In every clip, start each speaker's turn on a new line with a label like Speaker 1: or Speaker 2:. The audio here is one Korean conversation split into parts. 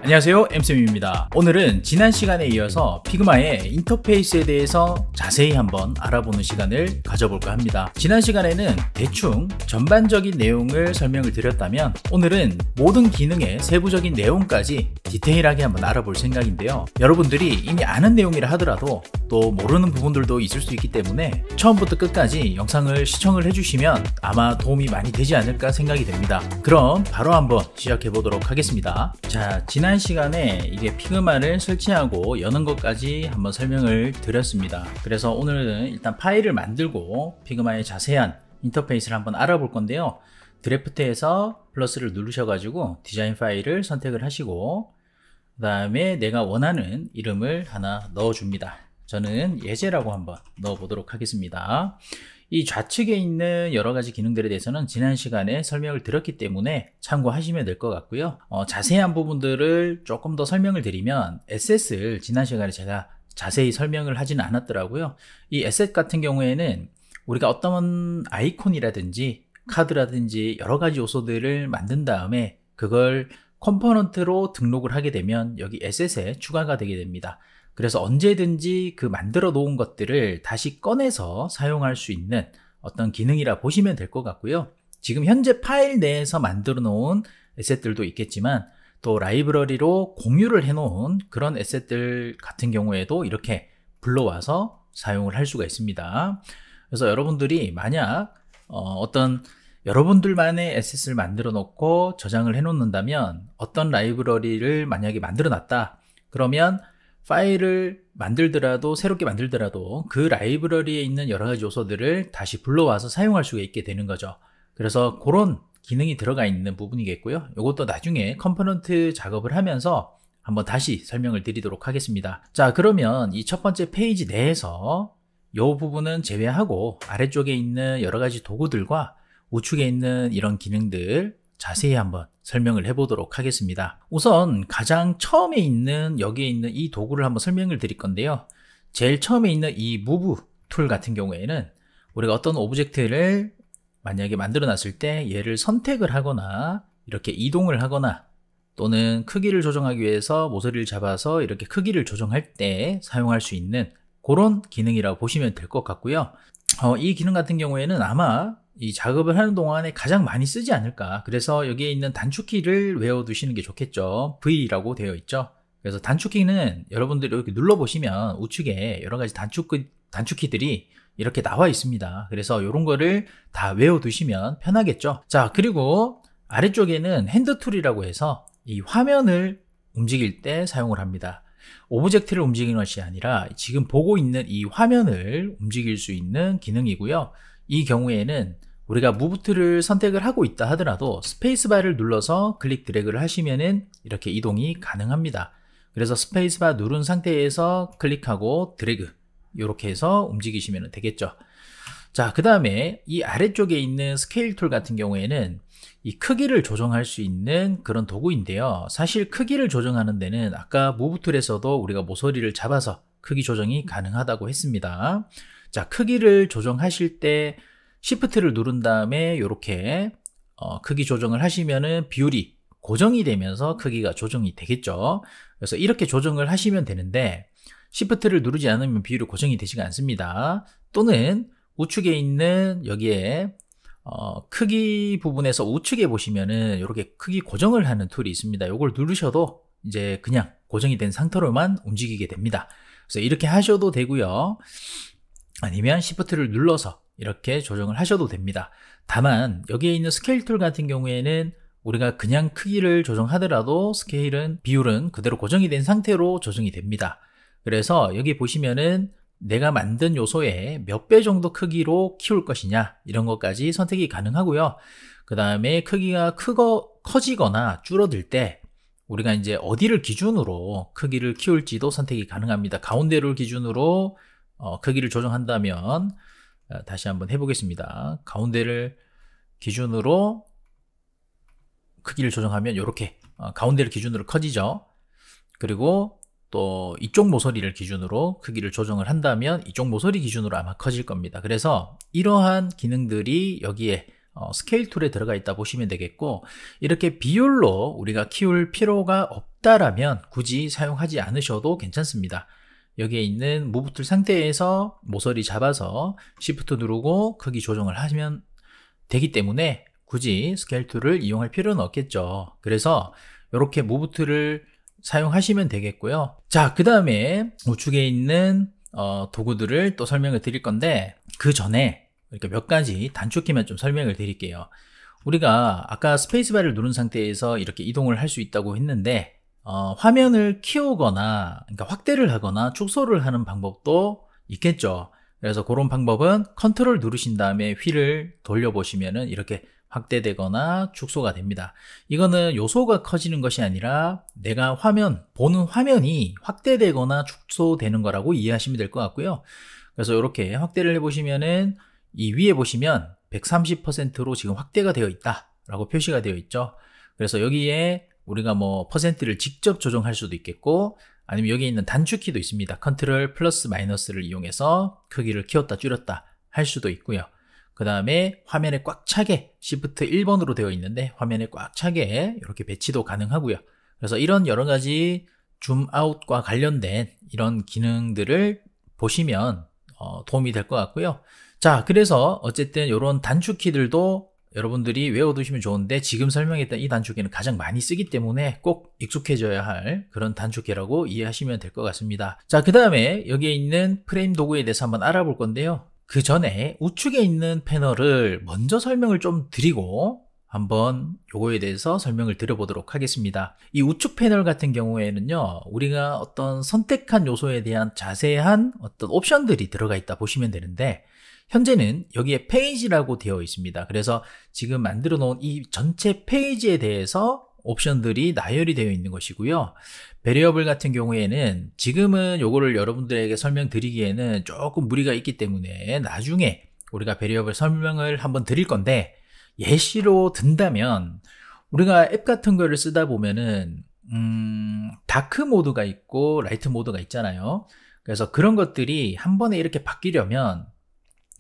Speaker 1: 안녕하세요, 엠쌤입니다. 오늘은 지난 시간에 이어서 피그마의 인터페이스에 대해서 자세히 한번 알아보는 시간을 가져볼까 합니다. 지난 시간에는 대충 전반적인 내용을 설명을 드렸다면 오늘은 모든 기능의 세부적인 내용까지 디테일하게 한번 알아볼 생각인데요. 여러분들이 이미 아는 내용이라 하더라도 또 모르는 부분들도 있을 수 있기 때문에 처음부터 끝까지 영상을 시청을 해주시면 아마 도움이 많이 되지 않을까 생각이 됩니다. 그럼 바로 한번 시작해 보도록 하겠습니다. 자, 지난 시간에 이게 피그마를 설치하고 여는 것까지 한번 설명을 드렸습니다. 그래서 오늘은 일단 파일을 만들고 피그마의 자세한 인터페이스를 한번 알아볼 건데요. 드래프트에서 플러스를 누르셔가지고 디자인 파일을 선택을 하시고 그 다음에 내가 원하는 이름을 하나 넣어줍니다. 저는 예제라고 한번 넣어보도록 하겠습니다. 이 좌측에 있는 여러가지 기능들에 대해서는 지난 시간에 설명을 드렸기 때문에 참고하시면 될 것 같고요. 자세한 부분들을 조금 더 설명을 드리면 에셋을 지난 시간에 제가 자세히 설명을 하지는 않았더라고요. 이 에셋 같은 경우에는 우리가 어떤 아이콘이라든지 카드라든지 여러가지 요소들을 만든 다음에 그걸 컴포넌트로 등록을 하게 되면 여기 에셋에 추가가 되게 됩니다. 그래서 언제든지 그 만들어 놓은 것들을 다시 꺼내서 사용할 수 있는 어떤 기능이라 보시면 될 것 같고요. 지금 현재 파일 내에서 만들어 놓은 에셋들도 있겠지만 또 라이브러리로 공유를 해 놓은 그런 에셋들 같은 경우에도 이렇게 불러와서 사용을 할 수가 있습니다. 그래서 여러분들이 만약 어떤 여러분들만의 에셋을 만들어 놓고 저장을 해 놓는다면 어떤 라이브러리를 만약에 만들어 놨다 그러면 파일을 만들더라도 새롭게 만들더라도 그 라이브러리에 있는 여러가지 요소들을 다시 불러와서 사용할 수가 있게 되는 거죠. 그래서 그런 기능이 들어가 있는 부분이겠고요. 이것도 나중에 컴포넌트 작업을 하면서 한번 다시 설명을 드리도록 하겠습니다. 자, 그러면 이 첫 번째 페이지 내에서 이 부분은 제외하고 아래쪽에 있는 여러가지 도구들과 우측에 있는 이런 기능들 자세히 한번 설명을 해보도록 하겠습니다. 우선 가장 처음에 있는 여기에 있는 이 도구를 한번 설명을 드릴 건데요. 제일 처음에 있는 이 무브 툴 같은 경우에는 우리가 어떤 오브젝트를 만약에 만들어 놨을 때 얘를 선택을 하거나 이렇게 이동을 하거나 또는 크기를 조정하기 위해서 모서리를 잡아서 이렇게 크기를 조정할 때 사용할 수 있는 그런 기능이라고 보시면 될 것 같고요. 이 기능 같은 경우에는 아마 이 작업을 하는 동안에 가장 많이 쓰지 않을까. 그래서 여기에 있는 단축키를 외워두시는 게 좋겠죠. V라고 되어 있죠. 그래서 단축키는 여러분들이 이렇게 눌러보시면 우측에 여러가지 단축키들이 이렇게 나와 있습니다. 그래서 이런 거를 다 외워두시면 편하겠죠. 자, 그리고 아래쪽에는 핸드 툴이라고 해서 이 화면을 움직일 때 사용을 합니다. 오브젝트를 움직이는 것이 아니라 지금 보고 있는 이 화면을 움직일 수 있는 기능이고요. 이 경우에는 우리가 무브 툴을 선택을 하고 있다 하더라도 스페이스바를 눌러서 클릭 드래그를 하시면은 이렇게 이동이 가능합니다. 그래서 스페이스바 누른 상태에서 클릭하고 드래그 이렇게 해서 움직이시면 되겠죠. 자, 그 다음에 이 아래쪽에 있는 스케일 툴 같은 경우에는 이 크기를 조정할 수 있는 그런 도구인데요. 사실 크기를 조정하는 데는 아까 무브 툴에서도 우리가 모서리를 잡아서 크기 조정이 가능하다고 했습니다. 자, 크기를 조정하실 때 Shift를 누른 다음에 이렇게 크기 조정을 하시면은 비율이 고정이 되면서 크기가 조정이 되겠죠. 그래서 이렇게 조정을 하시면 되는데 Shift를 누르지 않으면 비율이 고정이 되지가 않습니다. 또는 우측에 있는 여기에 크기 부분에서 우측에 보시면은 이렇게 크기 고정을 하는 툴이 있습니다. 이걸 누르셔도 이제 그냥 고정이 된 상태로만 움직이게 됩니다. 그래서 이렇게 하셔도 되고요. 아니면 Shift를 눌러서 이렇게 조정을 하셔도 됩니다. 다만 여기에 있는 스케일 툴 같은 경우에는 우리가 그냥 크기를 조정하더라도 비율은 그대로 고정이 된 상태로 조정이 됩니다. 그래서 여기 보시면은 내가 만든 요소의 몇 배 정도 크기로 키울 것이냐 이런 것까지 선택이 가능하고요. 그 다음에 크기가 커지거나 줄어들 때 우리가 이제 어디를 기준으로 크기를 키울지도 선택이 가능합니다. 가운데를 기준으로 크기를 조정한다면 다시 한번 해보겠습니다. 가운데를 기준으로 크기를 조정하면 이렇게 가운데를 기준으로 커지죠. 그리고 또 이쪽 모서리를 기준으로 크기를 조정을 한다면 이쪽 모서리 기준으로 아마 커질 겁니다. 그래서 이러한 기능들이 여기에 스케일 툴에 들어가 있다 보시면 되겠고, 이렇게 비율로 우리가 키울 필요가 없다라면 굳이 사용하지 않으셔도 괜찮습니다. 여기에 있는 무브 툴 상태에서 모서리 잡아서 Shift 누르고 크기 조정을 하시면 되기 때문에 굳이 스케일 툴을 이용할 필요는 없겠죠. 그래서 이렇게 무브 툴을 사용하시면 되겠고요. 자, 그 다음에 우측에 있는 도구들을 또 설명을 드릴 건데, 그 전에 이렇게 몇 가지 단축키만 좀 설명을 드릴게요. 우리가 아까 스페이스바를 누른 상태에서 이렇게 이동을 할 수 있다고 했는데, 화면을 키우거나, 그러니까 확대를 하거나 축소를 하는 방법도 있겠죠. 그래서 그런 방법은 컨트롤 누르신 다음에 휠을 돌려보시면은 이렇게 확대되거나 축소가 됩니다. 이거는 요소가 커지는 것이 아니라 내가 보는 화면이 확대되거나 축소되는 거라고 이해하시면 될 것 같고요. 그래서 이렇게 확대를 해보시면은 이 위에 보시면 130%로 지금 확대가 되어 있다 라고 표시가 되어 있죠. 그래서 여기에 우리가 뭐 퍼센트를 직접 조정할 수도 있겠고, 아니면 여기 있는 단축키도 있습니다. 컨트롤 플러스 마이너스를 이용해서 크기를 키웠다 줄였다 할 수도 있고요. 그 다음에 화면에 꽉 차게 Shift 1번으로 되어 있는데 화면에 꽉 차게 이렇게 배치도 가능하고요. 그래서 이런 여러 가지 줌 아웃과 관련된 이런 기능들을 보시면 도움이 될 것 같고요. 자, 그래서 어쨌든 이런 단축키들도 여러분들이 외워두시면 좋은데, 지금 설명했던 이 단축키는 가장 많이 쓰기 때문에 꼭 익숙해져야 할 그런 단축키라고 이해하시면 될 것 같습니다. 자, 그 다음에 여기에 있는 프레임 도구에 대해서 한번 알아볼 건데요. 그 전에 우측에 있는 패널을 먼저 설명을 좀 드리고 한번 요거에 대해서 설명을 드려보도록 하겠습니다. 이 우측 패널 같은 경우에는요, 우리가 어떤 선택한 요소에 대한 자세한 어떤 옵션들이 들어가 있다 보시면 되는데, 현재는 여기에 페이지라고 되어 있습니다. 그래서 지금 만들어 놓은 이 전체 페이지에 대해서 옵션들이 나열이 되어 있는 것이고요. 베리어블 같은 경우에는 지금은 요거를 여러분들에게 설명드리기에는 조금 무리가 있기 때문에 나중에 우리가 베리어블 설명을 한번 드릴 건데, 예시로 든다면 우리가 앱 같은 거를 쓰다 보면은 다크 모드가 있고 라이트 모드가 있잖아요. 그래서 그런 것들이 한 번에 이렇게 바뀌려면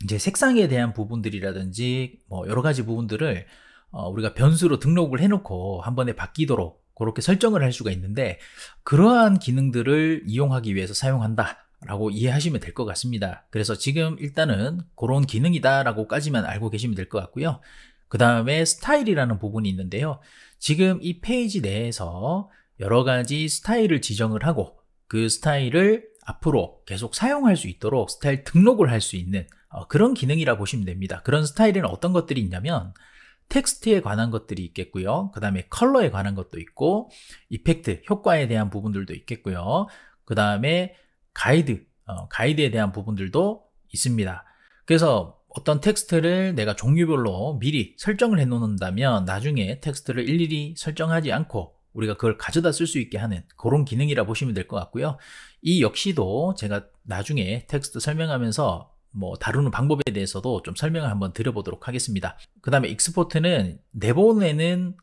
Speaker 1: 이제 색상에 대한 부분들이라든지 뭐 여러 가지 부분들을 우리가 변수로 등록을 해놓고 한 번에 바뀌도록 그렇게 설정을 할 수가 있는데, 그러한 기능들을 이용하기 위해서 사용한다 라고 이해하시면 될 것 같습니다. 그래서 지금 일단은 그런 기능이다 라고까지만 알고 계시면 될 것 같고요. 그 다음에 스타일이라는 부분이 있는데요. 지금 이 페이지 내에서 여러 가지 스타일을 지정을 하고 그 스타일을 앞으로 계속 사용할 수 있도록 스타일 등록을 할 수 있는 그런 기능이라 보시면 됩니다. 그런 스타일에는 어떤 것들이 있냐면 텍스트에 관한 것들이 있겠고요. 그 다음에 컬러에 관한 것도 있고, 이펙트, 효과에 대한 부분들도 있겠고요. 그 다음에 가이드에 대한 부분들도 있습니다. 그래서 어떤 텍스트를 내가 종류별로 미리 설정을 해 놓는다면 나중에 텍스트를 일일이 설정하지 않고 우리가 그걸 가져다 쓸 수 있게 하는 그런 기능이라 보시면 될 것 같고요. 이 역시도 제가 나중에 텍스트 설명하면서 뭐 다루는 방법에 대해서도 좀 설명을 한번 드려보도록 하겠습니다. 그 다음에 익스포트는 내보내는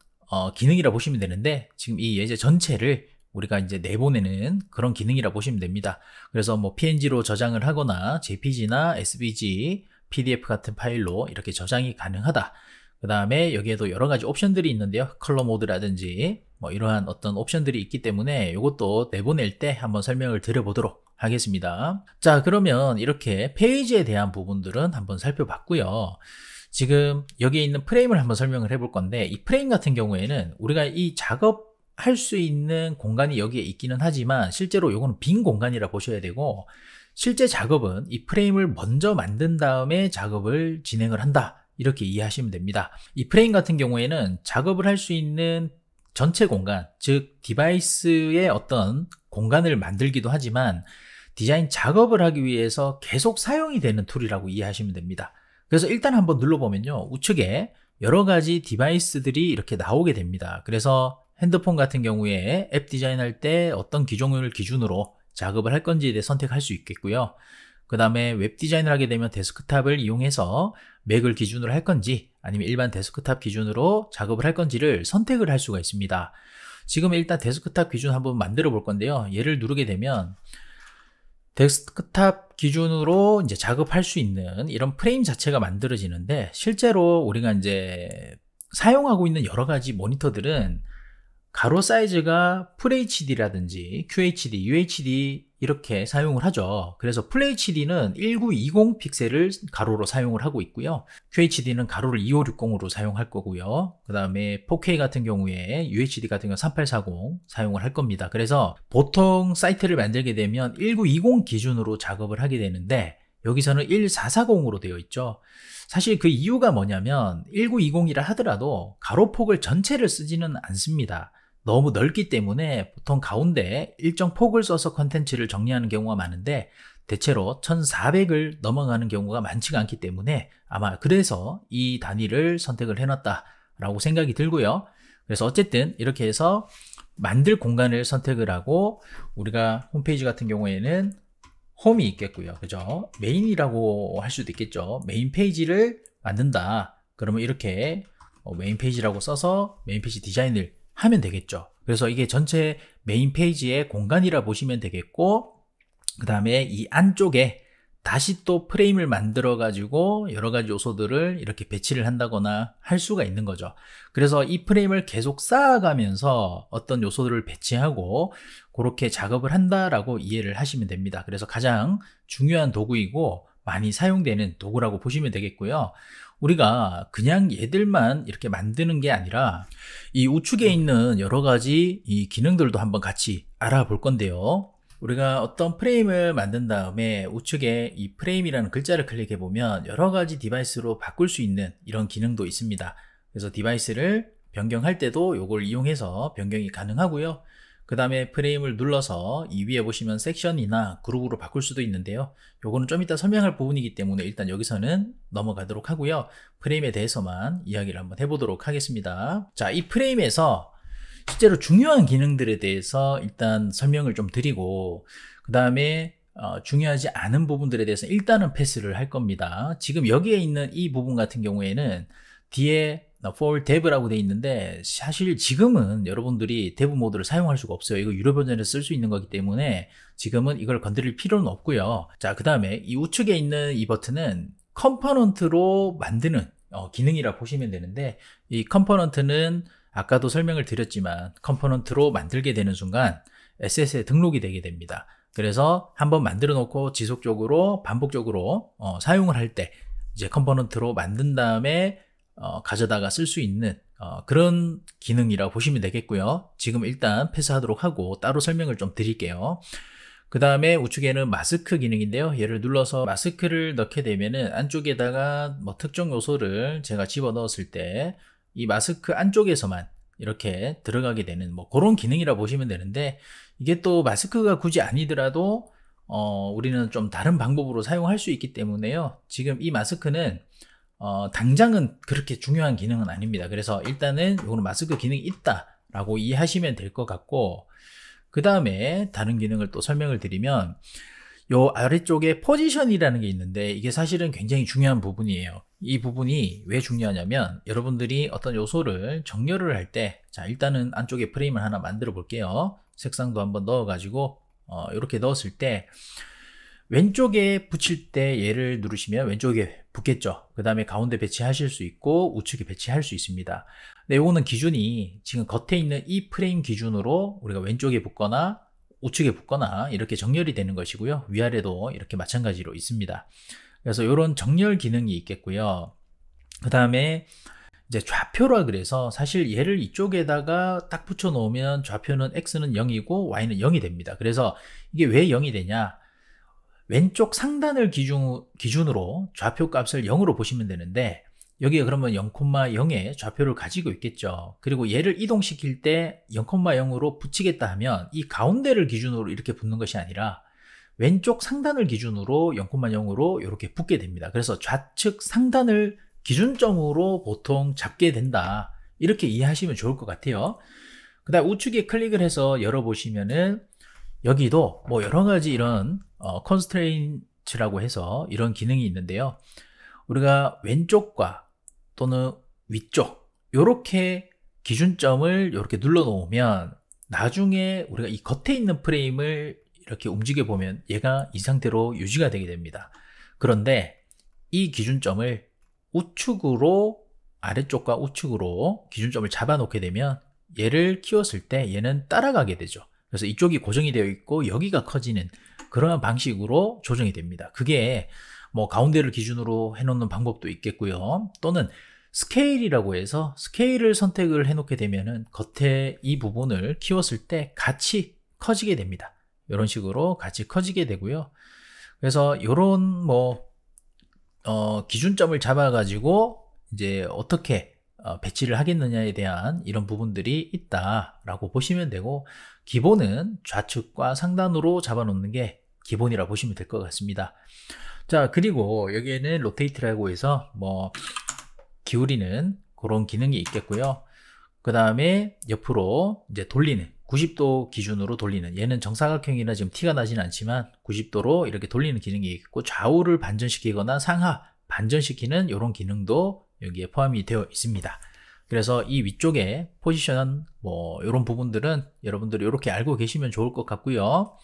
Speaker 1: 기능이라 보시면 되는데, 지금 이 예제 전체를 우리가 이제 내보내는 그런 기능이라 보시면 됩니다. 그래서 뭐 PNG로 저장을 하거나 JPG나 SVG, PDF 같은 파일로 이렇게 저장이 가능하다. 그 다음에 여기에도 여러 가지 옵션들이 있는데요. 컬러 모드라든지 뭐 이러한 어떤 옵션들이 있기 때문에 이것도 내보낼 때 한번 설명을 드려보도록 하겠습니다. 자, 그러면 이렇게 페이지에 대한 부분들은 한번 살펴봤고요. 지금 여기에 있는 프레임을 한번 설명을 해볼 건데, 이 프레임 같은 경우에는 우리가 이 작업할 수 있는 공간이 여기에 있기는 하지만 실제로 이거는 빈 공간이라 보셔야 되고, 실제 작업은 이 프레임을 먼저 만든 다음에 작업을 진행을 한다, 이렇게 이해하시면 됩니다. 이 프레임 같은 경우에는 작업을 할 수 있는 전체 공간, 즉 디바이스의 어떤 공간을 만들기도 하지만 디자인 작업을 하기 위해서 계속 사용이 되는 툴이라고 이해하시면 됩니다. 그래서 일단 한번 눌러보면요, 우측에 여러 가지 디바이스들이 이렇게 나오게 됩니다. 그래서 핸드폰 같은 경우에 앱 디자인할 때 어떤 기종을 기준으로 작업을 할 건지에 대해 선택할 수 있겠고요. 그 다음에 웹 디자인을 하게 되면 데스크탑을 이용해서 맥을 기준으로 할 건지 아니면 일반 데스크탑 기준으로 작업을 할 건지를 선택을 할 수가 있습니다. 지금 일단 데스크탑 기준 한번 만들어 볼 건데요. 얘를 누르게 되면 데스크탑 기준으로 이제 작업할 수 있는 이런 프레임 자체가 만들어지는데, 실제로 우리가 이제 사용하고 있는 여러 가지 모니터들은 가로 사이즈가 FHD라든지 QHD, UHD 이렇게 사용을 하죠. 그래서 FHD는 1920 픽셀을 가로로 사용을 하고 있고요. QHD는 가로를 2560으로 사용할 거고요. 그 다음에 4K 같은 경우에 UHD 같은 경우 3840 사용을 할 겁니다. 그래서 보통 사이트를 만들게 되면 1920 기준으로 작업을 하게 되는데, 여기서는 1440으로 되어 있죠. 사실 그 이유가 뭐냐면 1920이라 하더라도 가로폭을 전체를 쓰지는 않습니다. 너무 넓기 때문에 보통 가운데 일정 폭을 써서 컨텐츠를 정리하는 경우가 많은데, 대체로 1400을 넘어가는 경우가 많지가 않기 때문에 아마 그래서 이 단위를 선택을 해놨다라고 생각이 들고요. 그래서 어쨌든 이렇게 해서 만들 공간을 선택을 하고, 우리가 홈페이지 같은 경우에는 홈이 있겠고요. 그죠? 메인이라고 할 수도 있겠죠. 메인 페이지를 만든다. 그러면 이렇게 메인 페이지라고 써서 메인 페이지 디자인을 하면 되겠죠. 그래서 이게 전체 메인 페이지의 공간이라 보시면 되겠고, 그 다음에 이 안쪽에 다시 또 프레임을 만들어 가지고 여러 가지 요소들을 이렇게 배치를 한다거나 할 수가 있는 거죠. 그래서 이 프레임을 계속 쌓아가면서 어떤 요소들을 배치하고 그렇게 작업을 한다라고 이해를 하시면 됩니다. 그래서 가장 중요한 도구이고 많이 사용되는 도구라고 보시면 되겠고요. 우리가 그냥 얘들만 이렇게 만드는 게 아니라 이 우측에 있는 여러 가지 이 기능들도 한번 같이 알아볼 건데요. 우리가 어떤 프레임을 만든 다음에 우측에 이 프레임이라는 글자를 클릭해 보면 여러 가지 디바이스로 바꿀 수 있는 이런 기능도 있습니다. 그래서 디바이스를 변경할 때도 이걸 이용해서 변경이 가능하고요. 그 다음에 프레임을 눌러서 이 위에 보시면 섹션이나 그룹으로 바꿀 수도 있는데요. 요거는 좀 이따 설명할 부분이기 때문에 일단 여기서는 넘어가도록 하고요. 프레임에 대해서만 이야기를 한번 해보도록 하겠습니다. 자, 이 프레임에서 실제로 중요한 기능들에 대해서 일단 설명을 좀 드리고, 그 다음에 중요하지 않은 부분들에 대해서 일단은 패스를 할 겁니다. 지금 여기에 있는 이 부분 같은 경우에는 뒤에 for dev라고 되어 있는데, 사실 지금은 여러분들이 dev 모드를 사용할 수가 없어요. 이거 유료 버전에서 쓸 수 있는 거기 때문에 지금은 이걸 건드릴 필요는 없고요. 자, 그 다음에 이 우측에 있는 이 버튼은 컴포넌트로 만드는 기능이라 보시면 되는데, 이 컴포넌트는 아까도 설명을 드렸지만 컴포넌트로 만들게 되는 순간 SS에 등록이 되게 됩니다. 그래서 한번 만들어 놓고 지속적으로 반복적으로 사용을 할 때 이제 컴포넌트로 만든 다음에 가져다가 쓸 수 있는 그런 기능이라고 보시면 되겠고요. 지금 일단 패스하도록 하고 따로 설명을 좀 드릴게요. 그 다음에 우측에는 마스크 기능인데요. 얘를 눌러서 마스크를 넣게 되면은 안쪽에다가 뭐 특정 요소를 제가 집어 넣었을 때 이 마스크 안쪽에서만 이렇게 들어가게 되는 뭐 그런 기능이라 보시면 되는데, 이게 또 마스크가 굳이 아니더라도 우리는 좀 다른 방법으로 사용할 수 있기 때문에요. 지금 이 마스크는 당장은 그렇게 중요한 기능은 아닙니다. 그래서 일단은 이거는 마스크 기능이 있다라고 이해하시면 될 것 같고, 그 다음에 다른 기능을 또 설명을 드리면 요 아래쪽에 포지션이라는 게 있는데, 이게 사실은 굉장히 중요한 부분이에요. 이 부분이 왜 중요하냐면 여러분들이 어떤 요소를 정렬을 할 때, 자, 일단은 안쪽에 프레임을 하나 만들어 볼게요. 색상도 한번 넣어 가지고 이렇게 넣었을 때 왼쪽에 붙일 때 얘를 누르시면 왼쪽에 붙겠죠. 그 다음에 가운데 배치하실 수 있고 우측에 배치할 수 있습니다. 근데 요거는 기준이 지금 겉에 있는 이 프레임 기준으로 우리가 왼쪽에 붙거나 우측에 붙거나 이렇게 정렬이 되는 것이고요. 위아래도 이렇게 마찬가지로 있습니다. 그래서 이런 정렬 기능이 있겠고요. 그 다음에 이제 좌표라 그래서 사실 얘를 이쪽에다가 딱 붙여 놓으면 좌표는 X는 0이고 Y는 0이 됩니다. 그래서 이게 왜 0이 되냐? 왼쪽 상단을 기준으로 좌표 값을 0으로 보시면 되는데, 여기에 그러면 0,0의 좌표를 가지고 있겠죠. 그리고 얘를 이동시킬 때 0,0으로 붙이겠다 하면 이 가운데를 기준으로 이렇게 붙는 것이 아니라 왼쪽 상단을 기준으로 0,0으로 이렇게 붙게 됩니다. 그래서 좌측 상단을 기준점으로 보통 잡게 된다, 이렇게 이해하시면 좋을 것 같아요. 그 다음 우측에 클릭을 해서 열어보시면은 여기도 뭐 여러 가지 이런 constraints라고 해서 이런 기능이 있는데요. 우리가 왼쪽과 또는 위쪽 이렇게 기준점을 이렇게 눌러 놓으면 나중에 우리가 이 겉에 있는 프레임을 이렇게 움직여 보면 얘가 이 상태로 유지가 되게 됩니다. 그런데 이 기준점을 우측으로, 아래쪽과 우측으로 기준점을 잡아 놓게 되면 얘를 키웠을 때 얘는 따라가게 되죠. 그래서 이쪽이 고정이 되어 있고 여기가 커지는 그러한 방식으로 조정이 됩니다. 그게 뭐 가운데를 기준으로 해놓는 방법도 있겠고요. 또는 스케일이라고 해서 스케일을 선택을 해놓게 되면은 겉에 이 부분을 키웠을 때 같이 커지게 됩니다. 이런 식으로 같이 커지게 되고요. 그래서 이런 기준점을 잡아가지고 이제 어떻게 배치를 하겠느냐에 대한 이런 부분들이 있다라고 보시면 되고, 기본은 좌측과 상단으로 잡아놓는 게 기본이라 보시면 될 것 같습니다. 자, 그리고 여기에는 로테이트라고 해서 기울이는 그런 기능이 있겠고요. 그 다음에 옆으로 이제 돌리는 90도 기준으로 돌리는, 얘는 정사각형이라 지금 티가 나지는 않지만 90도로 이렇게 돌리는 기능이 있고, 좌우를 반전시키거나 상하 반전시키는 이런 기능도 여기에 포함이 되어 있습니다. 그래서 이 위쪽에 포지션 이런 부분들은 여러분들이 이렇게 알고 계시면 좋을 것 같고요.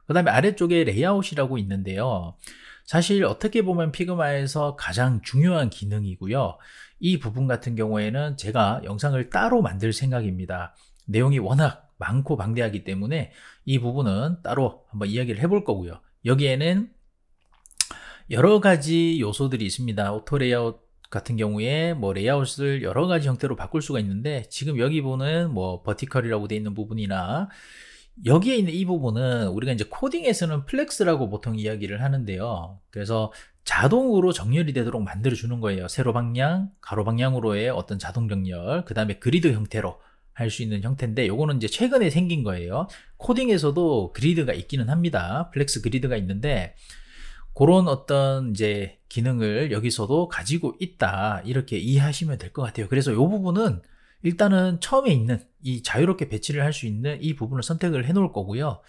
Speaker 1: 그 다음에 아래쪽에 레이아웃이라고 있는데요. 사실 어떻게 보면 피그마에서 가장 중요한 기능이고요. 이 부분 같은 경우에는 제가 영상을 따로 만들 생각입니다. 내용이 워낙 많고 방대하기 때문에 이 부분은 따로 한번 이야기를 해볼 거고요. 여기에는 여러 가지 요소들이 있습니다. 오토 레이아웃 같은 경우에 레이아웃을 여러 가지 형태로 바꿀 수가 있는데, 지금 여기 보는 버티컬이라고 되어 있는 부분이나 여기에 있는 이 부분은 우리가 이제 코딩에서는 플렉스라고 보통 이야기를 하는데요. 그래서 자동으로 정렬이 되도록 만들어 주는 거예요. 세로 방향, 가로 방향으로의 어떤 자동 정렬, 그 다음에 그리드 형태로 할 수 있는 형태인데, 요거는 이제 최근에 생긴 거예요. 코딩에서도 그리드가 있기는 합니다. 플렉스 그리드가 있는데, 그런 어떤 이제 기능을 여기서도 가지고 있다, 이렇게 이해하시면 될 것 같아요. 그래서 이 부분은 일단은 처음에 있는 이 자유롭게 배치를 할 수 있는 이 부분을 선택을 해 놓을 거고요.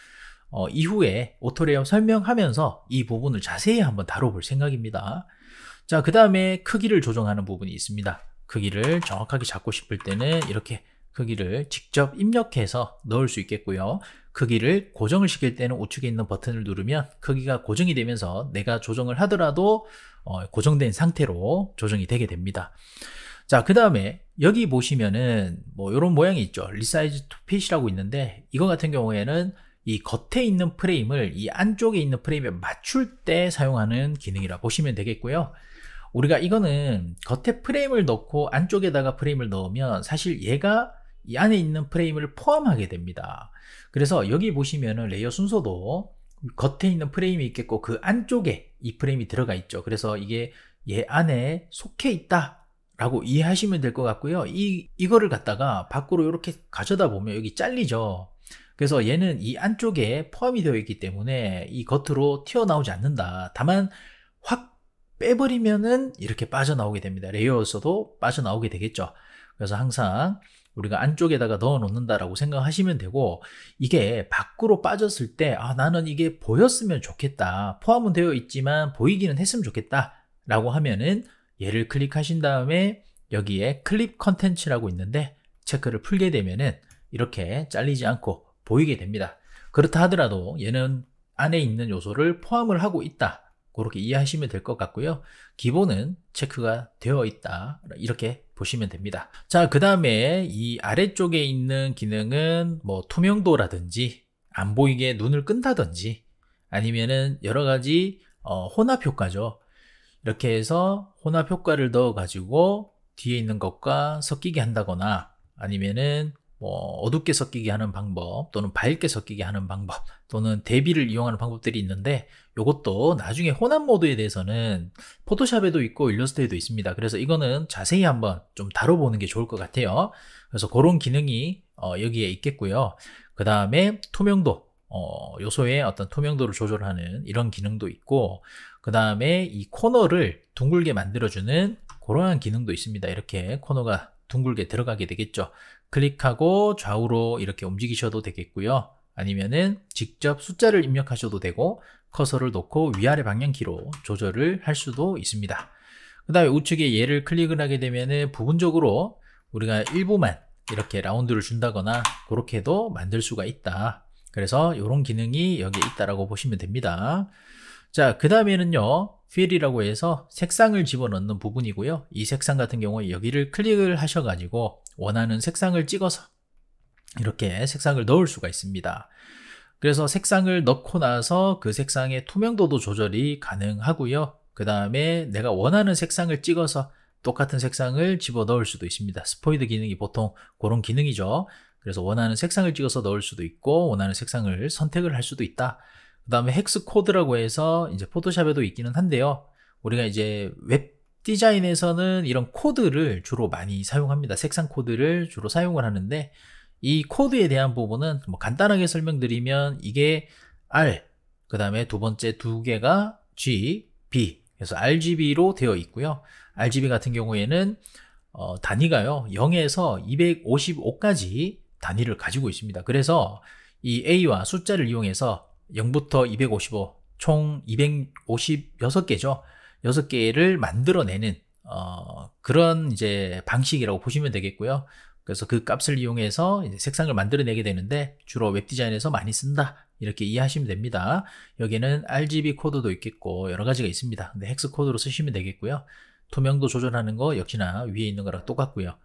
Speaker 1: 이후에 오토 레이아웃 설명하면서 이 부분을 자세히 한번 다뤄볼 생각입니다. 자, 그 다음에 크기를 조정하는 부분이 있습니다. 크기를 정확하게 잡고 싶을 때는 이렇게 크기를 직접 입력해서 넣을 수 있겠고요. 크기를 고정을 시킬 때는 우측에 있는 버튼을 누르면 크기가 고정이 되면서 내가 조정을 하더라도 고정된 상태로 조정이 되게 됩니다. 자, 그 다음에 여기 보시면은 이런 모양이 있죠. 리사이즈 투 핏이라고 있는데, 이거 같은 경우에는 이 겉에 있는 프레임을 이 안쪽에 있는 프레임에 맞출 때 사용하는 기능이라 보시면 되겠고요. 우리가 이거는 겉에 프레임을 넣고 안쪽에다가 프레임을 넣으면 사실 얘가 이 안에 있는 프레임을 포함하게 됩니다. 그래서 여기 보시면은 레이어 순서도 겉에 있는 프레임이 있겠고 그 안쪽에 이 프레임이 들어가 있죠. 그래서 이게 얘 안에 속해 있다 라고 이해하시면 될 것 같고요. 이거를 갖다가 밖으로 이렇게 가져다 보면 여기 잘리죠. 그래서 얘는 이 안쪽에 포함이 되어 있기 때문에 이 겉으로 튀어나오지 않는다. 다만 확 빼버리면은 이렇게 빠져나오게 됩니다. 레이어에서도 빠져나오게 되겠죠. 그래서 항상 우리가 안쪽에다가 넣어 놓는다라고 생각하시면 되고, 이게 밖으로 빠졌을 때 나는 이게 보였으면 좋겠다, 포함은 되어 있지만 보이기는 했으면 좋겠다 라고 하면은 얘를 클릭하신 다음에 여기에 클립 컨텐츠라고 있는데 체크를 풀게 되면은 이렇게 잘리지 않고 보이게 됩니다. 그렇다 하더라도 얘는 안에 있는 요소를 포함을 하고 있다, 그렇게 이해하시면 될 것 같고요. 기본은 체크가 되어 있다, 이렇게 보시면 됩니다. 자, 그 다음에 이 아래쪽에 있는 기능은 투명도라든지 안 보이게 눈을 끈다든지 아니면은 여러 가지 혼합 효과죠. 이렇게 해서 혼합 효과를 넣어 가지고 뒤에 있는 것과 섞이게 한다거나 아니면은 어둡게 섞이게 하는 방법, 또는 밝게 섞이게 하는 방법, 또는 대비를 이용하는 방법들이 있는데, 이것도 나중에 혼합 모드에 대해서는 포토샵에도 있고 일러스트에도 있습니다. 그래서 이거는 자세히 한번 좀 다뤄보는 게 좋을 것 같아요. 그래서 그런 기능이 여기에 있겠고요. 그 다음에 투명도, 요소의 어떤 투명도를 조절하는 이런 기능도 있고, 그 다음에 이 코너를 둥글게 만들어주는 그러한 기능도 있습니다. 이렇게 코너가 둥글게 들어가게 되겠죠. 클릭하고 좌우로 이렇게 움직이셔도 되겠고요. 아니면은 직접 숫자를 입력하셔도 되고 커서를 놓고 위아래 방향키로 조절을 할 수도 있습니다. 그 다음에 우측에 얘를 클릭을 하게 되면은 부분적으로 우리가 일부만 이렇게 라운드를 준다거나 그렇게도 만들 수가 있다. 그래서 이런 기능이 여기에 있다라고 보시면 됩니다. 자, 그 다음에는요, fill이라고 해서 색상을 집어넣는 부분이고요. 이 색상 같은 경우에 여기를 클릭을 하셔가지고 원하는 색상을 찍어서 이렇게 색상을 넣을 수가 있습니다. 그래서 색상을 넣고 나서 그 색상의 투명도도 조절이 가능하고요. 그 다음에 내가 원하는 색상을 찍어서 똑같은 색상을 집어 넣을 수도 있습니다. 스포이드 기능이 보통 그런 기능이죠. 그래서 원하는 색상을 찍어서 넣을 수도 있고 원하는 색상을 선택을 할 수도 있다. 그 다음에 헥스 코드라고 해서 이제 포토샵에도 있기는 한데요. 우리가 이제 웹 디자인에서는 이런 코드를 주로 많이 사용합니다. 색상 코드를 주로 사용을 하는데 이 코드에 대한 부분은 뭐 간단하게 설명드리면 이게 R, 그 다음에 두 번째 두 개가 G, B, 그래서 RGB로 되어 있고요. RGB 같은 경우에는 단위가요 0에서 255까지 단위를 가지고 있습니다. 그래서 이 A와 숫자를 이용해서 0부터 255, 총 256개죠. 6개를 만들어내는 그런 이제 방식이라고 보시면 되겠고요. 그래서 그 값을 이용해서 이제 색상을 만들어내게 되는데 주로 웹 디자인에서 많이 쓴다. 이렇게 이해하시면 됩니다. 여기는 RGB 코드도 있겠고 여러 가지가 있습니다. 근데 헥스 코드로 쓰시면 되겠고요. 투명도 조절하는 거 역시나 위에 있는 거랑 똑같고요.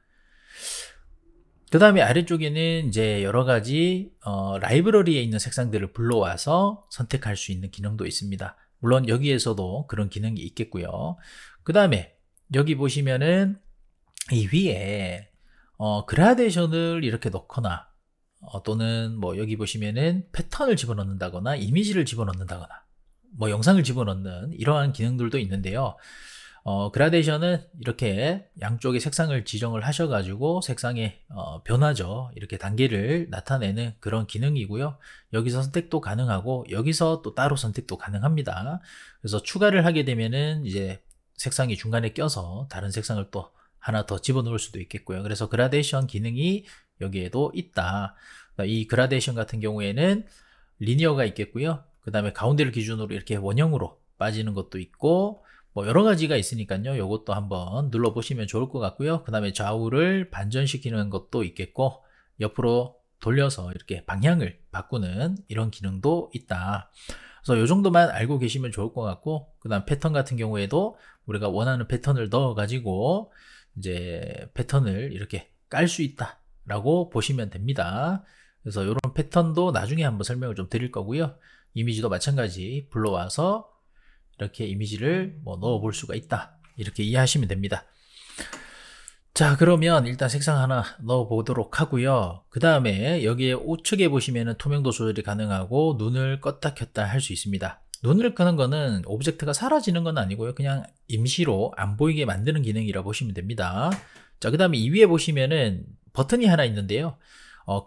Speaker 1: 그 다음에 아래쪽에는 이제 여러 가지 라이브러리에 있는 색상들을 불러와서 선택할 수 있는 기능도 있습니다. 물론 여기에서도 그런 기능이 있겠고요. 그 다음에 여기 보시면은 이 위에 그라데이션을 이렇게 넣거나 또는 뭐 여기 보시면은 패턴을 집어넣는다거나 이미지를 집어넣는다거나 뭐 영상을 집어넣는 이러한 기능들도 있는데요. 그라데이션은 이렇게 양쪽에 색상을 지정을 하셔가지고 색상의 변화죠. 이렇게 단계를 나타내는 그런 기능이고요. 여기서 선택도 가능하고 여기서 또 따로 선택도 가능합니다. 그래서 추가를 하게 되면은 이제 색상이 중간에 껴서 다른 색상을 또 하나 더 집어넣을 수도 있겠고요. 그래서 그라데이션 기능이 여기에도 있다. 이 그라데이션 같은 경우에는 리니어가 있겠고요. 그 다음에 가운데를 기준으로 이렇게 원형으로 빠지는 것도 있고 뭐 여러 가지가 있으니까요. 이것도 한번 눌러보시면 좋을 것 같고요. 그 다음에 좌우를 반전시키는 것도 있겠고 옆으로 돌려서 이렇게 방향을 바꾸는 이런 기능도 있다. 그래서 이 정도만 알고 계시면 좋을 것 같고 그 다음 패턴 같은 경우에도 우리가 원하는 패턴을 넣어 가지고 이제 패턴을 이렇게 깔 수 있다 라고 보시면 됩니다. 그래서 이런 패턴도 나중에 한번 설명을 좀 드릴 거고요. 이미지도 마찬가지 불러와서 이렇게 이미지를 뭐 넣어 볼 수가 있다 이렇게 이해하시면 됩니다. 자, 그러면 일단 색상 하나 넣어 보도록 하고요. 그 다음에 여기에 우측에 보시면은 투명도 조절이 가능하고 눈을 껐다 켰다 할 수 있습니다. 눈을 끄는 거는 오브젝트가 사라지는 건 아니고요. 그냥 임시로 안 보이게 만드는 기능이라 보시면 됩니다. 자, 그 다음에 이 위에 보시면은 버튼이 하나 있는데요.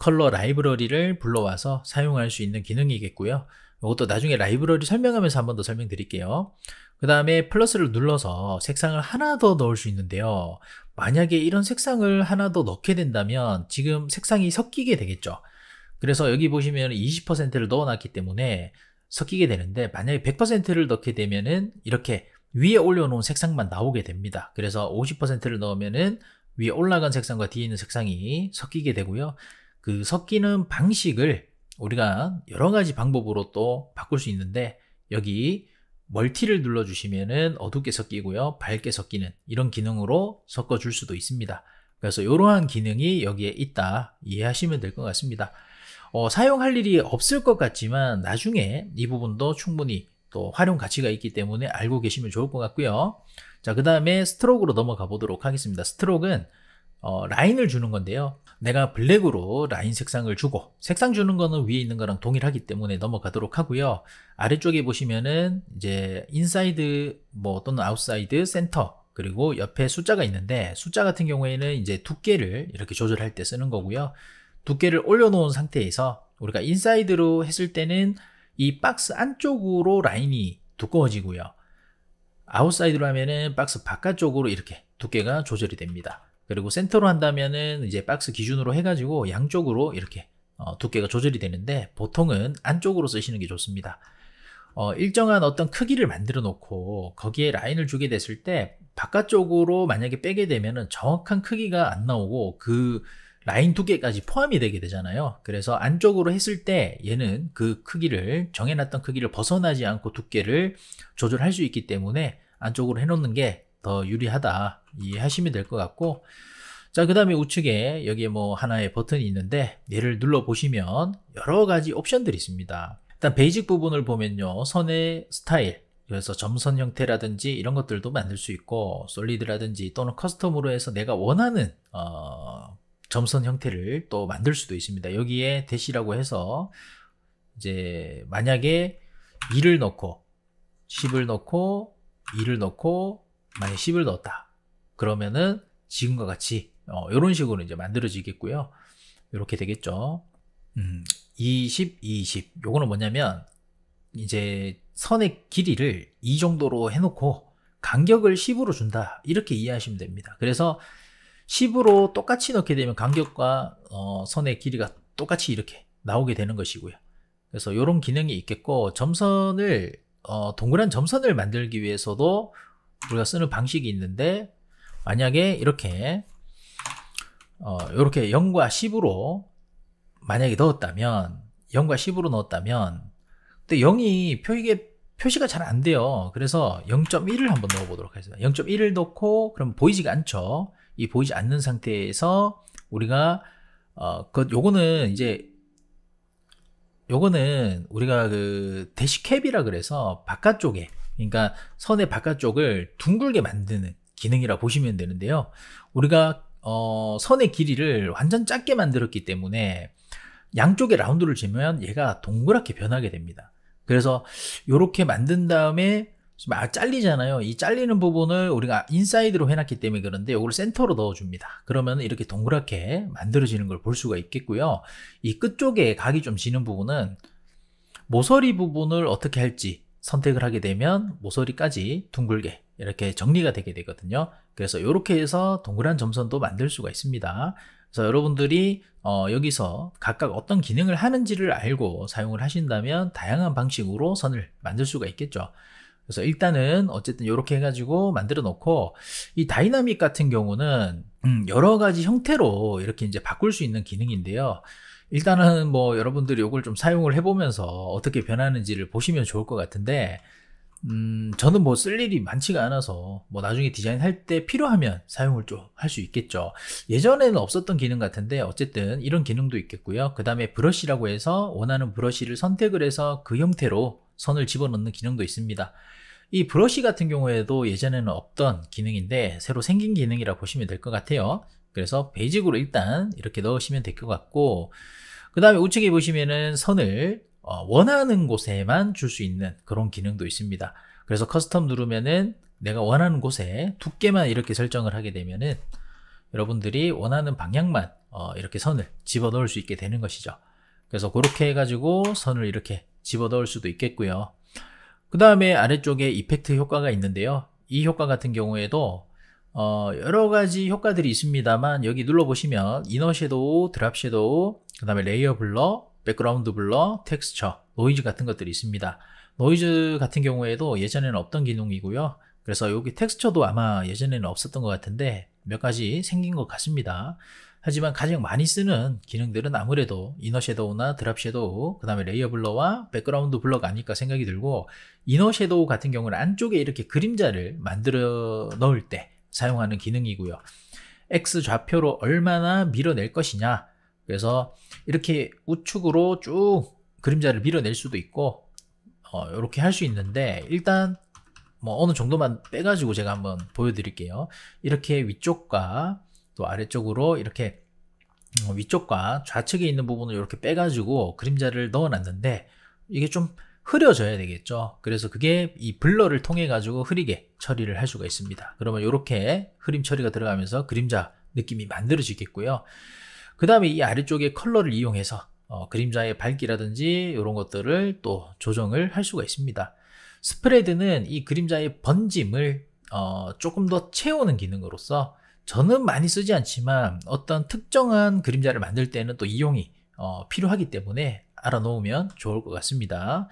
Speaker 1: 컬러 라이브러리를 불러와서 사용할 수 있는 기능이겠고요. 이것도 나중에 라이브러리 설명하면서 한 번 더 설명드릴게요. 그 다음에 플러스를 눌러서 색상을 하나 더 넣을 수 있는데요. 만약에 이런 색상을 하나 더 넣게 된다면 지금 색상이 섞이게 되겠죠. 그래서 여기 보시면 20%를 넣어놨기 때문에 섞이게 되는데 만약에 100%를 넣게 되면은 이렇게 위에 올려놓은 색상만 나오게 됩니다. 그래서 50%를 넣으면은 위에 올라간 색상과 뒤에 있는 색상이 섞이게 되고요. 그 섞이는 방식을 우리가 여러 가지 방법으로 또 바꿀 수 있는데 여기 멀티를 눌러주시면은 어둡게 섞이고요. 밝게 섞이는 이런 기능으로 섞어줄 수도 있습니다. 그래서 이러한 기능이 여기에 있다 이해하시면 될 것 같습니다. 사용할 일이 없을 것 같지만 나중에 이 부분도 충분히 또 활용 가치가 있기 때문에 알고 계시면 좋을 것 같고요. 자, 그 다음에 스트로크로 넘어가 보도록 하겠습니다. 스트로크는 라인을 주는 건데요. 내가 블랙으로 라인 색상을 주고 색상 주는 거는 위에 있는 거랑 동일하기 때문에 넘어가도록 하고요. 아래쪽에 보시면은 이제 인사이드 뭐 또는 아웃사이드 센터 그리고 옆에 숫자가 있는데 숫자 같은 경우에는 이제 두께를 이렇게 조절할 때 쓰는 거고요. 두께를 올려놓은 상태에서 우리가 인사이드로 했을 때는 이 박스 안쪽으로 라인이 두꺼워지고요. 아웃사이드로 하면은 박스 바깥쪽으로 이렇게 두께가 조절이 됩니다. 그리고 센터로 한다면은 이제 박스 기준으로 해가지고 양쪽으로 이렇게 두께가 조절이 되는데 보통은 안쪽으로 쓰시는 게 좋습니다. 일정한 어떤 크기를 만들어 놓고 거기에 라인을 주게 됐을 때 바깥쪽으로 만약에 빼게 되면은 정확한 크기가 안 나오고 그 라인 두께까지 포함이 되게 되잖아요. 그래서 안쪽으로 했을 때 얘는 그 크기를 정해놨던 크기를 벗어나지 않고 두께를 조절할 수 있기 때문에 안쪽으로 해놓는 게 더 유리하다 이해하시면 될 것 같고, 자, 그 다음에 우측에 여기에 뭐 하나의 버튼이 있는데 얘를 눌러 보시면 여러 가지 옵션들이 있습니다. 일단 베이직 부분을 보면요, 선의 스타일, 그래서 점선 형태라든지 이런 것들도 만들 수 있고, 솔리드라든지 또는 커스텀으로 해서 내가 원하는 점선 형태를 또 만들 수도 있습니다. 여기에 대시라고 해서 이제 만약에 2를 넣고 10을 넣고 2를 넣고 만약에 10을 넣었다 그러면은 지금과 같이 이런 식으로 이제 만들어지겠고요. 이렇게 되겠죠. 20, 20. 요거는 뭐냐면 이제 선의 길이를 이 정도로 해놓고 간격을 10으로 준다 이렇게 이해하시면 됩니다. 그래서 10으로 똑같이 넣게 되면 간격과 선의 길이가 똑같이 이렇게 나오게 되는 것이고요. 그래서 이런 기능이 있겠고, 점선을 동그란 점선을 만들기 위해서도 우리가 쓰는 방식이 있는데, 만약에 이렇게 0과 10으로 만약에 넣었다면, 0과 10으로 넣었다면, 근데 0이 표시가 잘 안 돼요. 그래서 0.1을 한번 넣어보도록 하겠습니다. 0.1을 넣고, 그럼 보이지가 않죠. 이 보이지 않는 상태에서 우리가 요거는 우리가 그 대시캡이라 그래서 바깥쪽에, 그러니까 선의 바깥쪽을 둥글게 만드는 기능이라 보시면 되는데요. 우리가 선의 길이를 완전 작게 만들었기 때문에 양쪽에 라운드를 지면 얘가 동그랗게 변하게 됩니다. 그래서 이렇게 만든 다음에 잘리잖아요. 이 잘리는 부분을 우리가 인사이드로 해놨기 때문에 그런데 이걸 센터로 넣어줍니다. 그러면 이렇게 동그랗게 만들어지는 걸 볼 수가 있겠고요. 이 끝쪽에 각이 좀 지는 부분은 모서리 부분을 어떻게 할지 선택을 하게 되면 모서리까지 둥글게 이렇게 정리가 되게 되거든요. 그래서 이렇게 해서 동그란 점선도 만들 수가 있습니다. 그래서 여러분들이 여기서 각각 어떤 기능을 하는지를 알고 사용을 하신다면 다양한 방식으로 선을 만들 수가 있겠죠. 그래서 일단은 어쨌든 이렇게 해가지고 만들어 놓고, 이 다이나믹 같은 경우는 여러 가지 형태로 이렇게 이제 바꿀 수 있는 기능인데요. 일단은 뭐 여러분들이 이걸 좀 사용을 해보면서 어떻게 변하는지를 보시면 좋을 것 같은데, 저는 뭐 쓸 일이 많지가 않아서 뭐 나중에 디자인할 때 필요하면 사용을 좀 할 수 있겠죠. 예전에는 없었던 기능 같은데 어쨌든 이런 기능도 있겠고요. 그 다음에 브러쉬라고 해서 원하는 브러쉬를 선택을 해서 그 형태로 선을 집어넣는 기능도 있습니다. 이 브러쉬 같은 경우에도 예전에는 없던 기능인데 새로 생긴 기능이라 보시면 될 것 같아요. 그래서 베이직으로 일단 이렇게 넣으시면 될 것 같고, 그 다음에 우측에 보시면은 선을 원하는 곳에만 줄 수 있는 그런 기능도 있습니다. 그래서 커스텀 누르면은 내가 원하는 곳에 두께만 이렇게 설정을 하게 되면은 여러분들이 원하는 방향만 이렇게 선을 집어 넣을 수 있게 되는 것이죠. 그래서 그렇게 해가지고 선을 이렇게 집어 넣을 수도 있겠고요. 그 다음에 아래쪽에 이펙트 효과가 있는데요. 이 효과 같은 경우에도 여러 가지 효과들이 있습니다만, 여기 눌러보시면 이너 섀도우, 드랍 섀도우, 그 다음에 레이어 블러, 백그라운드 블러, 텍스처, 노이즈 같은 것들이 있습니다. 노이즈 같은 경우에도 예전에는 없던 기능이고요. 그래서 여기 텍스처도 아마 예전에는 없었던 것 같은데 몇 가지 생긴 것 같습니다. 하지만 가장 많이 쓰는 기능들은 아무래도 이너 섀도우나 드랍 섀도우, 그 다음에 레이어 블러와 백그라운드 블러가 아닐까 생각이 들고, 이너 섀도우 같은 경우는 안쪽에 이렇게 그림자를 만들어 넣을 때 사용하는 기능이고요. X 좌표로 얼마나 밀어낼 것이냐, 그래서 이렇게 우측으로 쭉 그림자를 밀어낼 수도 있고 이렇게 할 수 있는데, 일단 뭐 어느 정도만 빼가지고 제가 한번 보여드릴게요. 이렇게 위쪽과 또 아래쪽으로 이렇게 위쪽과 좌측에 있는 부분을 이렇게 빼가지고 그림자를 넣어놨는데 이게 좀 흐려져야 되겠죠. 그래서 그게 이 블러를 통해 가지고 흐리게 처리를 할 수가 있습니다. 그러면 이렇게 흐림 처리가 들어가면서 그림자 느낌이 만들어지겠고요. 그 다음에 이 아래쪽에 컬러를 이용해서 그림자의 밝기라든지 이런 것들을 또 조정을 할 수가 있습니다. 스프레드는 이 그림자의 번짐을 조금 더 채우는 기능으로서 저는 많이 쓰지 않지만 어떤 특정한 그림자를 만들 때는 또 이용이 필요하기 때문에 알아놓으면 좋을 것 같습니다.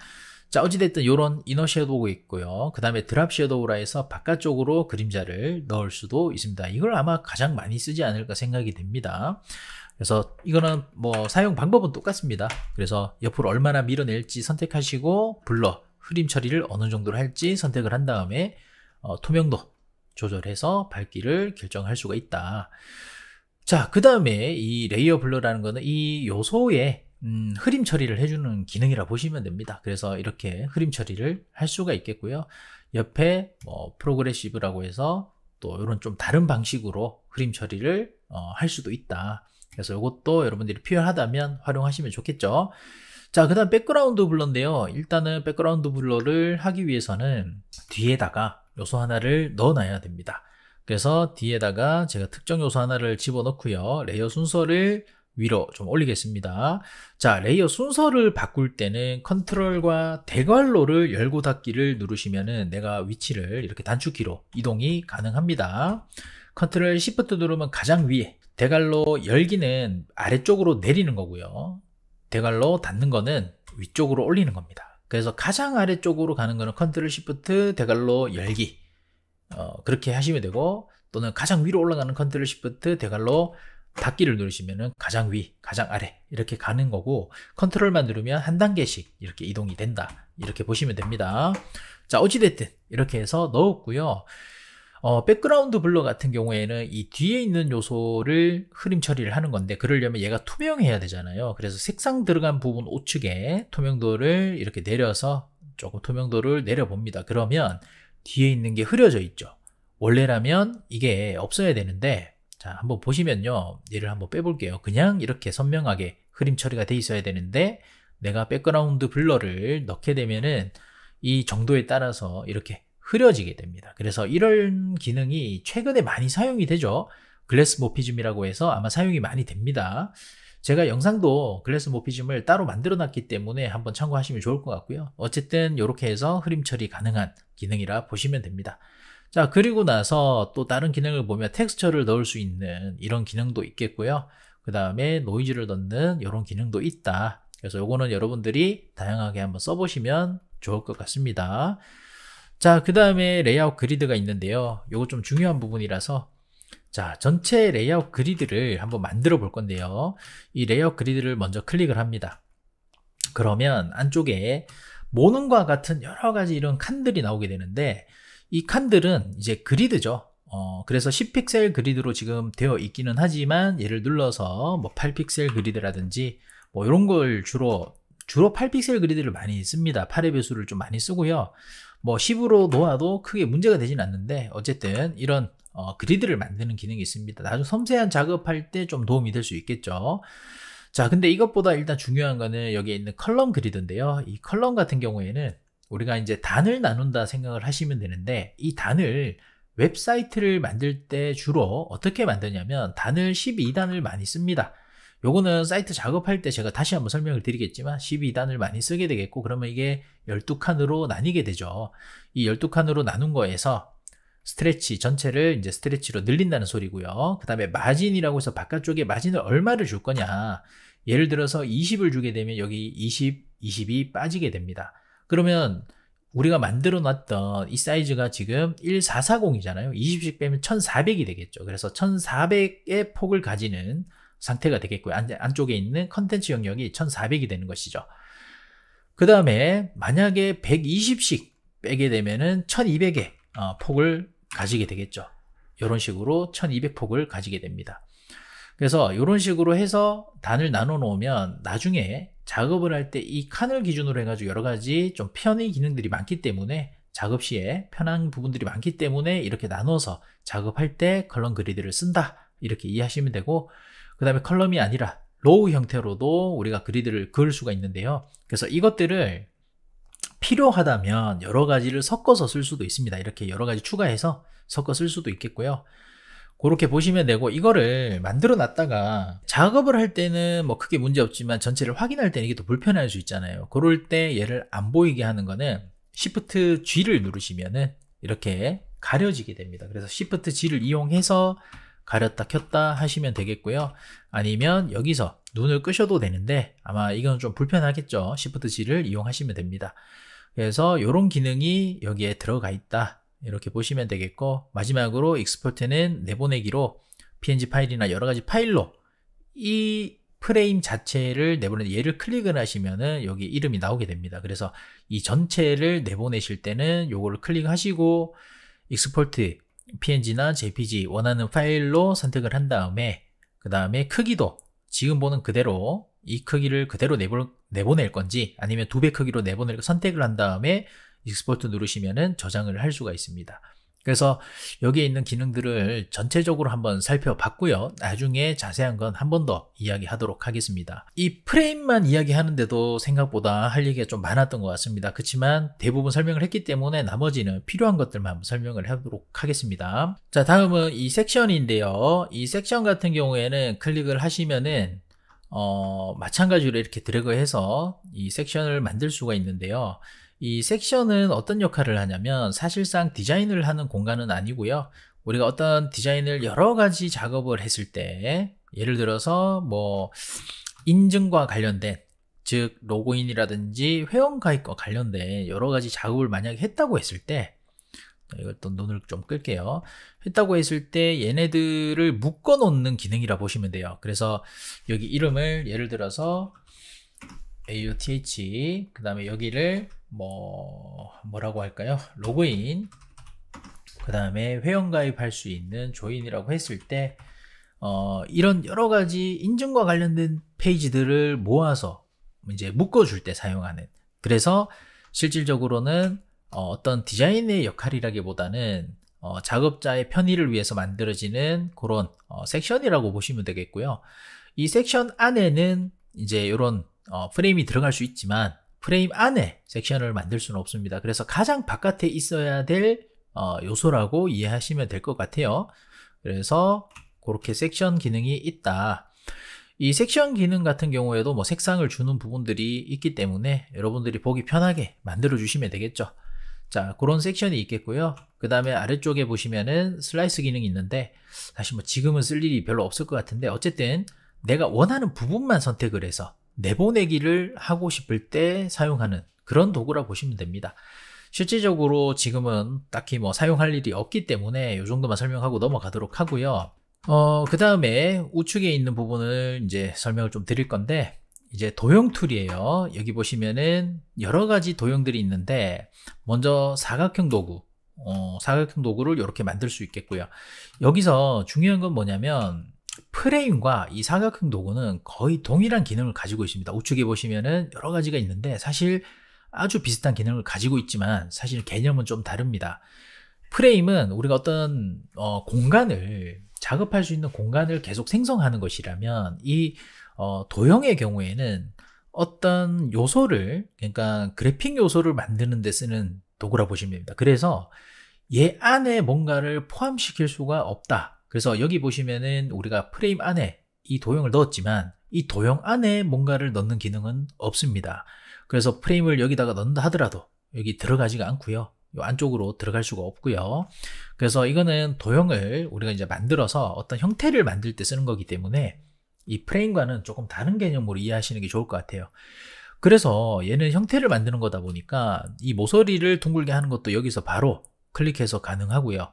Speaker 1: 자, 어찌됐든 요런 이너 섀도우가 있고요. 그 다음에 드랍 섀도우라 해서 바깥쪽으로 그림자를 넣을 수도 있습니다. 이걸 아마 가장 많이 쓰지 않을까 생각이 됩니다. 그래서 이거는 뭐 사용 방법은 똑같습니다. 그래서 옆으로 얼마나 밀어낼지 선택하시고 블러, 흐림 처리를 어느 정도로 할지 선택을 한 다음에 투명도 조절해서 밝기를 결정할 수가 있다. 자, 그 다음에 이 레이어 블러라는 거는 이 요소에 흐림 처리를 해주는 기능이라 보시면 됩니다. 그래서 이렇게 흐림 처리를 할 수가 있겠고요. 옆에 뭐 프로그레시브라고 해서 또 이런 좀 다른 방식으로 흐림 처리를 할 수도 있다. 그래서 이것도 여러분들이 필요하다면 활용하시면 좋겠죠. 자, 그 다음 백그라운드 블러인데요. 일단은 백그라운드 블러를 하기 위해서는 뒤에다가 요소 하나를 넣어 놔야 됩니다. 그래서 뒤에다가 제가 특정 요소 하나를 집어넣고요. 레이어 순서를 위로 좀 올리겠습니다. 자, 레이어 순서를 바꿀 때는 컨트롤과 대괄호를 열고 닫기를 누르시면은 내가 위치를 이렇게 단축키로 이동이 가능합니다. 컨트롤 시프트 누르면 가장 위에, 대괄호 열기는 아래쪽으로 내리는 거고요. 대괄호 닫는 거는 위쪽으로 올리는 겁니다. 그래서 가장 아래쪽으로 가는 거는 컨트롤 시프트 대괄호 열기, 그렇게 하시면 되고, 또는 가장 위로 올라가는 컨트롤 시프트 대괄호 닫기를 누르시면은 가장 위, 가장 아래 이렇게 가는 거고, 컨트롤만 누르면 한 단계씩 이렇게 이동이 된다. 이렇게 보시면 됩니다. 자, 어찌됐든 이렇게 해서 넣었고요. 백그라운드 블러 같은 경우에는 이 뒤에 있는 요소를 흐림 처리를 하는 건데, 그러려면 얘가 투명해야 되잖아요. 그래서 색상 들어간 부분 우측에 투명도를 이렇게 내려서 조금 투명도를 내려봅니다. 그러면 뒤에 있는 게 흐려져 있죠. 원래라면 이게 없어야 되는데, 자, 한번 보시면요. 얘를 한번 빼볼게요. 그냥 이렇게 선명하게 흐림 처리가 돼 있어야 되는데, 내가 백그라운드 블러를 넣게 되면은 이 정도에 따라서 이렇게 흐려지게 됩니다. 그래서 이런 기능이 최근에 많이 사용이 되죠. 글래스 모피즘이라고 해서 아마 사용이 많이 됩니다. 제가 영상도 글래스 모피즘을 따로 만들어 놨기 때문에 한번 참고하시면 좋을 것 같고요. 어쨌든 이렇게 해서 흐림 처리 가능한 기능이라 보시면 됩니다. 자, 그리고 나서 또 다른 기능을 보면 텍스처를 넣을 수 있는 이런 기능도 있겠고요. 그 다음에 노이즈를 넣는 이런 기능도 있다. 그래서 요거는 여러분들이 다양하게 한번 써보시면 좋을 것 같습니다. 자, 그 다음에 레이아웃 그리드가 있는데요. 요거 좀 중요한 부분이라서, 자, 전체 레이아웃 그리드를 한번 만들어 볼 건데요. 이 레이아웃 그리드를 먼저 클릭을 합니다. 그러면 안쪽에 모눈과 같은 여러 가지 이런 칸들이 나오게 되는데, 이 칸들은 이제 그리드죠. 그래서 10픽셀 그리드로 지금 되어 있기는 하지만, 얘를 눌러서 뭐 8픽셀 그리드라든지 뭐 이런 걸 주로 8픽셀 그리드를 많이 씁니다. 8의 배수를 좀 많이 쓰고요. 뭐 10으로 놓아도 크게 문제가 되진 않는데, 어쨌든 이런 그리드를 만드는 기능이 있습니다. 나중에 섬세한 작업할 때 좀 도움이 될 수 있겠죠. 자, 근데 이것보다 일단 중요한 거는 여기에 있는 컬럼 그리드인데요. 이 컬럼 같은 경우에는 우리가 이제 단을 나눈다 생각을 하시면 되는데, 이 단을 웹사이트를 만들 때 주로 어떻게 만드냐면 단을 12단을 많이 씁니다. 요거는 사이트 작업할 때 제가 다시 한번 설명을 드리겠지만 12단을 많이 쓰게 되겠고, 그러면 이게 12칸으로 나뉘게 되죠. 이 12칸으로 나눈 거에서 스트레치 전체를 이제 스트레치로 늘린다는 소리고요. 그 다음에 마진이라고 해서 바깥쪽에 마진을 얼마를 줄 거냐. 예를 들어서 20을 주게 되면 여기 20, 20이 빠지게 됩니다. 그러면 우리가 만들어 놨던 이 사이즈가 지금 1440이잖아요. 20씩 빼면 1400이 되겠죠. 그래서 1400의 폭을 가지는 상태가 되겠고요. 안쪽에 있는 컨텐츠 영역이 1400이 되는 것이죠. 그 다음에 만약에 120씩 빼게 되면은 1200의 폭을 가지게 되겠죠. 이런 식으로 1200폭을 가지게 됩니다. 그래서 이런 식으로 해서 단을 나눠 놓으면 나중에 작업을 할 때 이 칸을 기준으로 해가지고 여러 가지 좀 편의 기능들이 많기 때문에, 작업 시에 편한 부분들이 많기 때문에 이렇게 나눠서 작업할 때 컬럼 그리드를 쓴다. 이렇게 이해하시면 되고, 그 다음에 컬럼이 아니라 로우 형태로도 우리가 그리드를 그을 수가 있는데요. 그래서 이것들을 필요하다면 여러 가지를 섞어서 쓸 수도 있습니다. 이렇게 여러 가지 추가해서 섞어 쓸 수도 있겠고요. 그렇게 보시면 되고, 이거를 만들어 놨다가 작업을 할 때는 뭐 크게 문제 없지만 전체를 확인할 때는 이게 또 불편할 수 있잖아요. 그럴 때 얘를 안 보이게 하는 거는 Shift G를 누르시면은 이렇게 가려지게 됩니다. 그래서 Shift G를 이용해서 가렸다 켰다 하시면 되겠고요. 아니면 여기서 눈을 끄셔도 되는데 아마 이건 좀 불편하겠죠. Shift G를 이용하시면 됩니다. 그래서 이런 기능이 여기에 들어가 있다. 이렇게 보시면 되겠고, 마지막으로 익스포트는 내보내기로 PNG 파일이나 여러 가지 파일로 이 프레임 자체를 내보내는, 얘를 클릭을 하시면은 여기 이름이 나오게 됩니다. 그래서 이 전체를 내보내실 때는 요거를 클릭하시고 익스포트 PNG나 JPG 원하는 파일로 선택을 한 다음에, 그 다음에 크기도 지금 보는 그대로 이 크기를 그대로 내보낼 건지 아니면 2배 크기로 내보낼 거 선택을 한 다음에 익스포트 누르시면은 저장을 할 수가 있습니다. 그래서 여기에 있는 기능들을 전체적으로 한번 살펴봤고요. 나중에 자세한 건 한 번 더 이야기하도록 하겠습니다. 이 프레임만 이야기하는데도 생각보다 할 얘기가 좀 많았던 것 같습니다. 그렇지만 대부분 설명을 했기 때문에 나머지는 필요한 것들만 한번 설명을 해보도록 하겠습니다. 자, 다음은 이 섹션인데요. 이 섹션 같은 경우에는 클릭을 하시면은 마찬가지로 이렇게 드래그해서 이 섹션을 만들 수가 있는데요. 이 섹션은 어떤 역할을 하냐면 사실상 디자인을 하는 공간은 아니고요. 우리가 어떤 디자인을 여러 가지 작업을 했을 때, 예를 들어서 뭐 인증과 관련된, 즉 로그인이라든지 회원가입과 관련된 여러 가지 작업을 만약에 했다고 했을 때, 이걸 또 눈을 좀 끌게요. 했다고 했을 때 얘네들을 묶어 놓는 기능이라 보시면 돼요. 그래서 여기 이름을 예를 들어서 AUTH, 그 다음에 여기를 뭐라고 할까요? 로그인, 그 다음에 회원가입할 수 있는 조인이라고 했을 때, 이런 여러 가지 인증과 관련된 페이지들을 모아서 이제 묶어줄 때 사용하는, 그래서 실질적으로는 어떤 디자인의 역할이라기보다는 작업자의 편의를 위해서 만들어지는 그런 섹션이라고 보시면 되겠고요. 이 섹션 안에는 이제 이런 프레임이 들어갈 수 있지만 프레임 안에 섹션을 만들 수는 없습니다. 그래서 가장 바깥에 있어야 될 요소라고 이해하시면 될 것 같아요. 그래서 그렇게 섹션 기능이 있다. 이 섹션 기능 같은 경우에도 뭐 색상을 주는 부분들이 있기 때문에 여러분들이 보기 편하게 만들어 주시면 되겠죠. 자, 그런 섹션이 있겠고요. 그 다음에 아래쪽에 보시면은 슬라이스 기능이 있는데, 사실 뭐 지금은 쓸 일이 별로 없을 것 같은데, 어쨌든 내가 원하는 부분만 선택을 해서 내보내기를 하고 싶을 때 사용하는 그런 도구라 보시면 됩니다. 실질적으로 지금은 딱히 뭐 사용할 일이 없기 때문에 이 정도만 설명하고 넘어가도록 하고요. 그 다음에 우측에 있는 부분을 이제 설명을 좀 드릴 건데, 이제 도형 툴이에요. 여기 보시면은 여러 가지 도형들이 있는데, 먼저 사각형 도구, 사각형 도구를 이렇게 만들 수 있겠고요. 여기서 중요한 건 뭐냐면 프레임과 이 사각형 도구는 거의 동일한 기능을 가지고 있습니다. 우측에 보시면은 여러 가지가 있는데 사실 아주 비슷한 기능을 가지고 있지만 사실 개념은 좀 다릅니다. 프레임은 우리가 어떤 공간을 작업할 수 있는 공간을 계속 생성하는 것이라면, 이 도형의 경우에는 어떤 요소를, 그러니까 그래픽 요소를 만드는 데 쓰는 도구라 보시면 됩니다. 그래서 얘 안에 뭔가를 포함시킬 수가 없다. 그래서 여기 보시면은 우리가 프레임 안에 이 도형을 넣었지만 이 도형 안에 뭔가를 넣는 기능은 없습니다. 그래서 프레임을 여기다가 넣는다 하더라도 여기 들어가지가 않고요. 이 안쪽으로 들어갈 수가 없고요. 그래서 이거는 도형을 우리가 이제 만들어서 어떤 형태를 만들 때 쓰는 거기 때문에 이 프레임과는 조금 다른 개념으로 이해하시는 게 좋을 것 같아요. 그래서 얘는 형태를 만드는 거다 보니까 이 모서리를 둥글게 하는 것도 여기서 바로 클릭해서 가능하고요.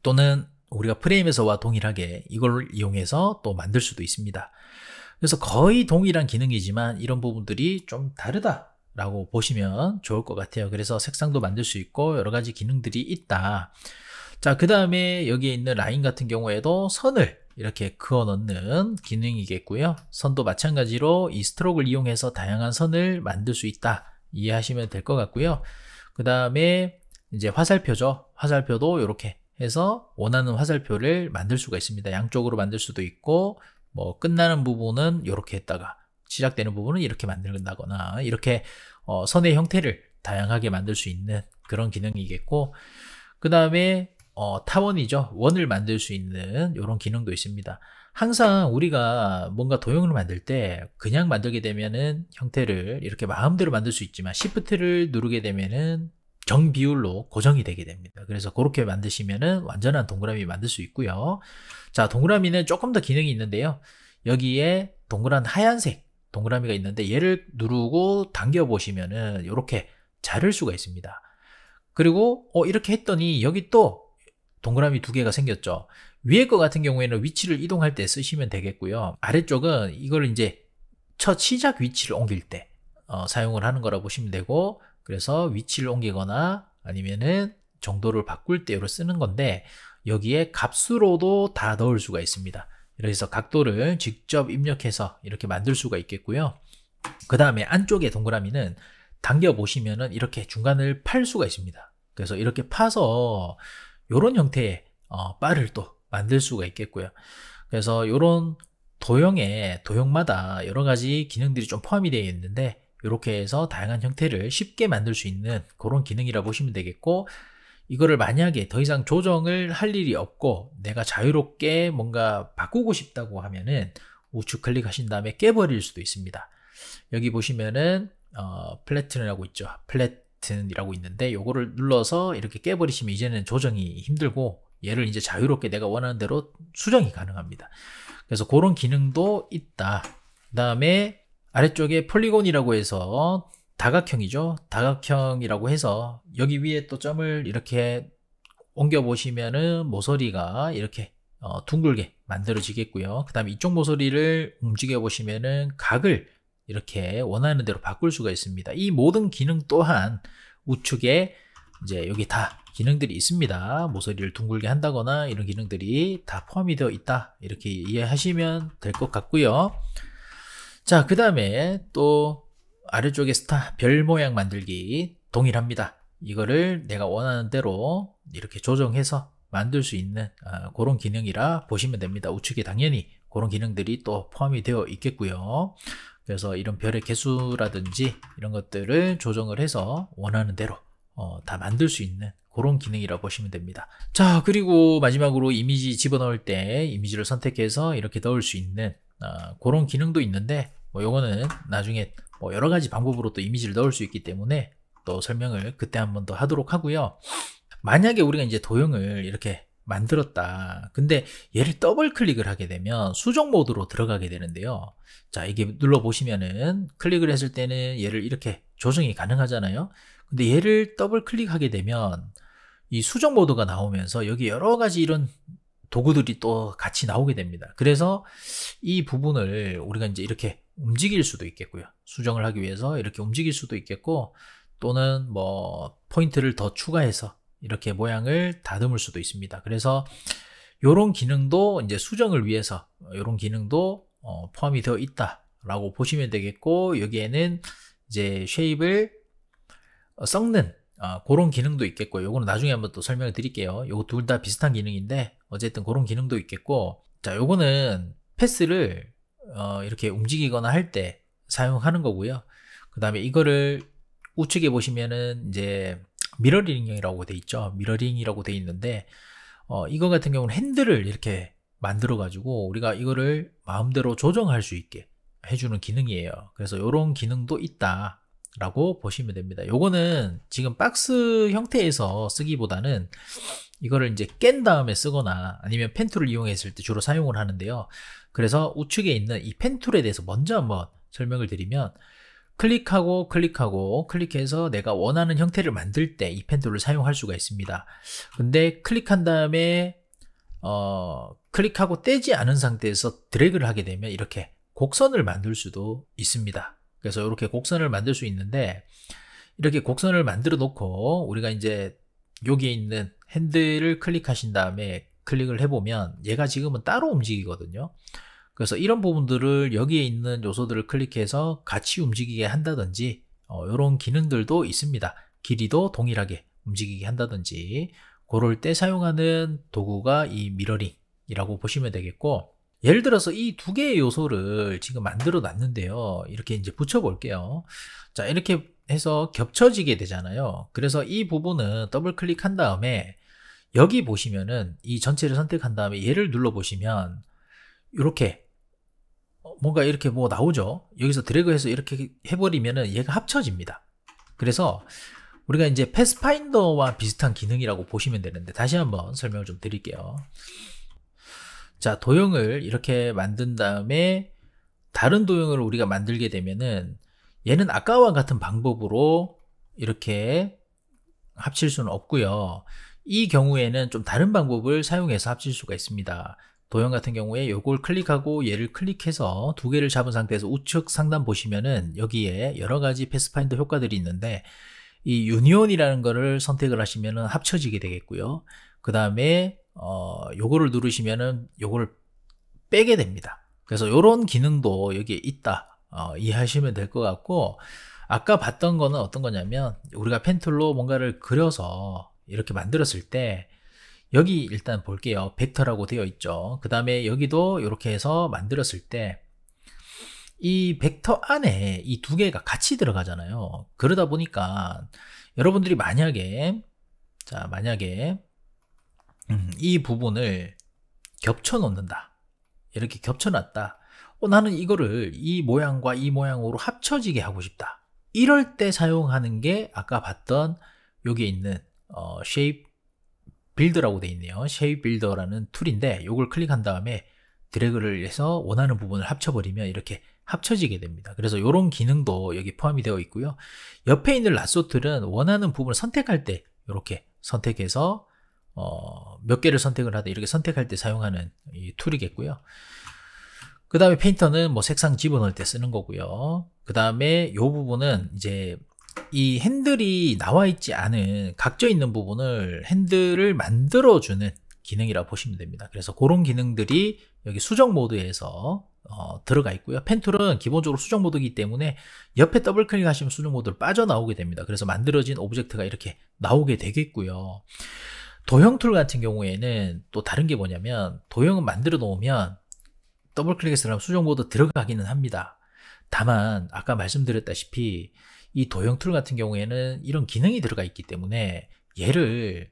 Speaker 1: 또는 우리가 프레임에서와 동일하게 이걸 이용해서 또 만들 수도 있습니다. 그래서 거의 동일한 기능이지만 이런 부분들이 좀 다르다라고 보시면 좋을 것 같아요. 그래서 색상도 만들 수 있고 여러 가지 기능들이 있다. 자, 그 다음에 여기에 있는 라인 같은 경우에도 선을 이렇게 그어 넣는 기능이겠고요. 선도 마찬가지로 이 스트로크를 이용해서 다양한 선을 만들 수 있다 이해하시면 될 것 같고요. 그 다음에 이제 화살표죠. 화살표도 이렇게 해서 원하는 화살표를 만들 수가 있습니다. 양쪽으로 만들 수도 있고, 뭐 끝나는 부분은 이렇게 했다가 시작되는 부분은 이렇게 만든다거나, 이렇게 선의 형태를 다양하게 만들 수 있는 그런 기능이겠고, 그 다음에 타원이죠. 원을 만들 수 있는 이런 기능도 있습니다. 항상 우리가 뭔가 도형을 만들 때 그냥 만들게 되면은 형태를 이렇게 마음대로 만들 수 있지만 Shift를 누르게 되면은 정비율로 고정이 되게 됩니다. 그래서 그렇게 만드시면은 완전한 동그라미 만들 수 있고요. 자, 동그라미는 조금 더 기능이 있는데요. 여기에 동그란 하얀색 동그라미가 있는데 얘를 누르고 당겨 보시면은 이렇게 자를 수가 있습니다. 그리고 이렇게 했더니 여기 또 동그라미 두 개가 생겼죠. 위에 거 같은 경우에는 위치를 이동할 때 쓰시면 되겠고요. 아래쪽은 이걸 이제 첫 시작 위치를 옮길 때 사용을 하는 거라 보시면 되고, 그래서 위치를 옮기거나 아니면은 정도를 바꿀 때로 쓰는 건데, 여기에 값으로도 다 넣을 수가 있습니다. 그래서 각도를 직접 입력해서 이렇게 만들 수가 있겠고요. 그 다음에 안쪽에 동그라미는 당겨 보시면은 이렇게 중간을 팔 수가 있습니다. 그래서 이렇게 파서 이런 형태의 바를 또 만들 수가 있겠고요. 그래서 이런 도형마다 여러 가지 기능들이 좀 포함이 되어 있는데, 이렇게 해서 다양한 형태를 쉽게 만들 수 있는 그런 기능이라 보시면 되겠고, 이거를 만약에 더 이상 조정을 할 일이 없고 내가 자유롭게 뭔가 바꾸고 싶다고 하면은 우측 클릭하신 다음에 깨버릴 수도 있습니다. 여기 보시면은 플래튼이라고 있죠. 플래튼이라고 있는데, 요거를 눌러서 이렇게 깨버리시면 이제는 조정이 힘들고 얘를 이제 자유롭게 내가 원하는 대로 수정이 가능합니다. 그래서 그런 기능도 있다. 그 다음에 아래쪽에 폴리곤이라고 해서 다각형이죠. 다각형이라고 해서 여기 위에 또 점을 이렇게 옮겨 보시면은 모서리가 이렇게 둥글게 만들어지겠고요. 그 다음에 이쪽 모서리를 움직여 보시면은 각을 이렇게 원하는 대로 바꿀 수가 있습니다. 이 모든 기능 또한 우측에 이제 여기 다 기능들이 있습니다. 모서리를 둥글게 한다거나 이런 기능들이 다 포함이 되어 있다, 이렇게 이해하시면 될 것 같고요. 자, 그 다음에 또 아래쪽에 별 모양 만들기 동일합니다. 이거를 내가 원하는 대로 이렇게 조정해서 만들 수 있는 그런 기능이라 보시면 됩니다. 우측에 당연히 그런 기능들이 또 포함이 되어 있겠고요. 그래서 이런 별의 개수라든지 이런 것들을 조정을 해서 원하는 대로 다 만들 수 있는 그런 기능이라 보시면 됩니다. 자, 그리고 마지막으로 이미지 집어넣을 때 이미지를 선택해서 이렇게 넣을 수 있는 그런 기능도 있는데, 요거는 나중에 여러 가지 방법으로 또 이미지를 넣을 수 있기 때문에 또 설명을 그때 한번 더 하도록 하고요. 만약에 우리가 이제 도형을 이렇게 만들었다. 근데 얘를 더블 클릭을 하게 되면 수정 모드로 들어가게 되는데요. 자, 이게 눌러보시면은 클릭을 했을 때는 얘를 이렇게 조정이 가능하잖아요. 근데 얘를 더블 클릭하게 되면 이 수정 모드가 나오면서 여기 여러 가지 이런 도구들이 또 같이 나오게 됩니다. 그래서 이 부분을 우리가 이제 이렇게 움직일 수도 있겠고요. 수정을 하기 위해서 이렇게 움직일 수도 있겠고, 또는 포인트를 더 추가해서 이렇게 모양을 다듬을 수도 있습니다. 그래서 이런 기능도 이제 수정을 위해서 이런 기능도 포함이 되어 있다라고 보시면 되겠고, 여기에는 이제 쉐입을 섞는 그런 기능도 있겠고, 요거는 나중에 한번 또 설명을 드릴게요. 요거 둘 다 비슷한 기능인데 어쨌든 그런 기능도 있겠고, 자, 요거는 패스를 이렇게 움직이거나 할 때 사용하는 거고요. 그 다음에 이거를 우측에 보시면은 이제 미러링이라고 돼 있죠. 미러링이라고 돼 있는데, 이거 같은 경우는 핸들을 이렇게 만들어 가지고 우리가 이거를 마음대로 조정할 수 있게 해주는 기능이에요. 그래서 이런 기능도 있다 라고 보시면 됩니다. 요거는 지금 박스 형태에서 쓰기보다는 이거를 이제 깬 다음에 쓰거나 아니면 펜 툴을 이용했을 때 주로 사용을 하는데요. 그래서 우측에 있는 이 펜 툴에 대해서 먼저 한번 설명을 드리면, 클릭하고 클릭해서 내가 원하는 형태를 만들 때 이 펜 툴을 사용할 수가 있습니다. 근데 클릭한 다음에 클릭하고 떼지 않은 상태에서 드래그를 하게 되면 이렇게 곡선을 만들 수도 있습니다. 그래서 이렇게 곡선을 만들 수 있는데, 이렇게 곡선을 만들어 놓고 우리가 이제 여기에 있는 핸들을 클릭하신 다음에 클릭을 해보면 얘가 지금은 따로 움직이거든요. 그래서 이런 부분들을 여기에 있는 요소들을 클릭해서 같이 움직이게 한다든지 이런 기능들도 있습니다. 길이도 동일하게 움직이게 한다든지, 그럴 때 사용하는 도구가 이 미러링이라고 보시면 되겠고, 예를 들어서 이 두 개의 요소를 지금 만들어 놨는데요. 이렇게 이제 붙여 볼게요. 자, 이렇게 해서 겹쳐지게 되잖아요. 그래서 이 부분은 더블 클릭한 다음에 여기 보시면은 이 전체를 선택한 다음에 얘를 눌러 보시면 이렇게 뭔가 이렇게 나오죠. 여기서 드래그해서 이렇게 해버리면은 얘가 합쳐집니다. 그래서 우리가 이제 패스파인더와 비슷한 기능이라고 보시면 되는데, 다시 한번 설명을 좀 드릴게요. 자, 도형을 이렇게 만든 다음에 다른 도형을 우리가 만들게 되면은 얘는 아까와 같은 방법으로 이렇게 합칠 수는 없고요. 이 경우에는 좀 다른 방법을 사용해서 합칠 수가 있습니다. 도형 같은 경우에 요걸 클릭하고 얘를 클릭해서 두 개를 잡은 상태에서 우측 상단 보시면은 여기에 여러 가지 패스파인더 효과들이 있는데 이 유니온이라는 거를 선택을 하시면은 합쳐지게 되겠고요. 그 다음에 요거를 누르시면은 요거를 빼게 됩니다. 그래서 요런 기능도 여기에 있다. 이해하시면 될 것 같고, 아까 봤던 거는 어떤 거냐면 우리가 펜 툴로 뭔가를 그려서 이렇게 만들었을 때 여기 일단 볼게요. 벡터라고 되어 있죠. 그 다음에 여기도 이렇게 해서 만들었을 때 이 벡터 안에 이 두 개가 같이 들어가잖아요. 그러다 보니까 여러분들이 만약에 이 부분을 겹쳐 놓는다. 이렇게 겹쳐 놨다. 나는 이거를 이 모양과 이 모양으로 합쳐지게 하고 싶다. 이럴 때 사용하는 게 아까 봤던 여기에 있는 쉐입 빌더라고 되어 있네요. 쉐입 빌더라는 툴인데 이걸 클릭한 다음에 드래그를 해서 원하는 부분을 합쳐버리면 이렇게 합쳐지게 됩니다. 그래서 이런 기능도 여기 포함이 되어 있고요. 옆에 있는 라sso 툴은 원하는 부분을 선택할 때 이렇게 선택해서 몇 개를 선택을 하다 이렇게 선택할 때 사용하는 이 툴이겠고요. 그 다음에 페인터는 뭐 색상 집어넣을 때 쓰는 거고요. 그 다음에 이 부분은 이제 이 핸들이 나와 있지 않은 각져 있는 부분을 핸들을 만들어주는 기능이라고 보시면 됩니다. 그래서 그런 기능들이 여기 수정 모드에서 들어가 있고요. 펜 툴은 기본적으로 수정 모드이기 때문에 옆에 더블 클릭하시면 수정 모드를 빠져나오게 됩니다. 그래서 만들어진 오브젝트가 이렇게 나오게 되겠고요. 도형 툴 같은 경우에는 또 다른 게 뭐냐면 도형은 만들어 놓으면 더블 클릭해서 그러면 수정 모드 들어가기는 합니다. 다만 아까 말씀드렸다시피 이 도형 툴 같은 경우에는 이런 기능이 들어가 있기 때문에 얘를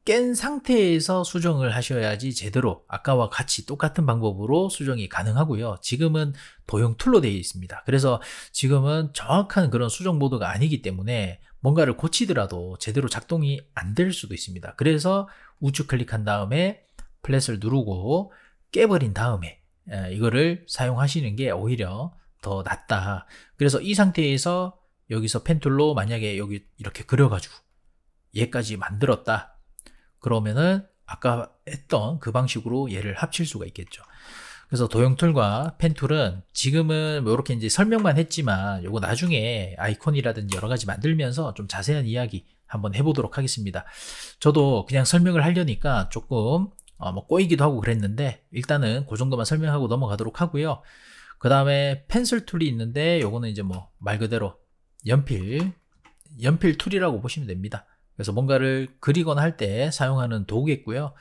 Speaker 1: 깬 상태에서 수정을 하셔야지 제대로 아까와 같이 똑같은 방법으로 수정이 가능하고요. 지금은 도형 툴로 되어 있습니다. 그래서 지금은 정확한 그런 수정 모드가 아니기 때문에 뭔가를 고치더라도 제대로 작동이 안 될 수도 있습니다. 그래서 우측 클릭한 다음에 플랫을 누르고 깨버린 다음에 이거를 사용하시는 게 오히려 더 낫다. 그래서 이 상태에서 여기서 펜 툴로 만약에 여기 이렇게 그려가지고 얘까지 만들었다. 그러면은 아까 했던 그 방식으로 얘를 합칠 수가 있겠죠. 그래서 도형 툴과 펜 툴은 지금은 뭐 이렇게 이제 설명만 했지만 요거 나중에 아이콘이라든지 여러 가지 만들면서 좀 자세한 이야기 한번 해보도록 하겠습니다. 저도 그냥 설명을 하려니까 조금 뭐 꼬이기도 하고 그랬는데 일단은 그 정도만 설명하고 넘어가도록 하고요. 그 다음에 펜슬 툴이 있는데 요거는 이제 뭐 말 그대로 연필 툴이라고 보시면 됩니다. 그래서 뭔가를 그리거나 할 때 사용하는 도구겠고요.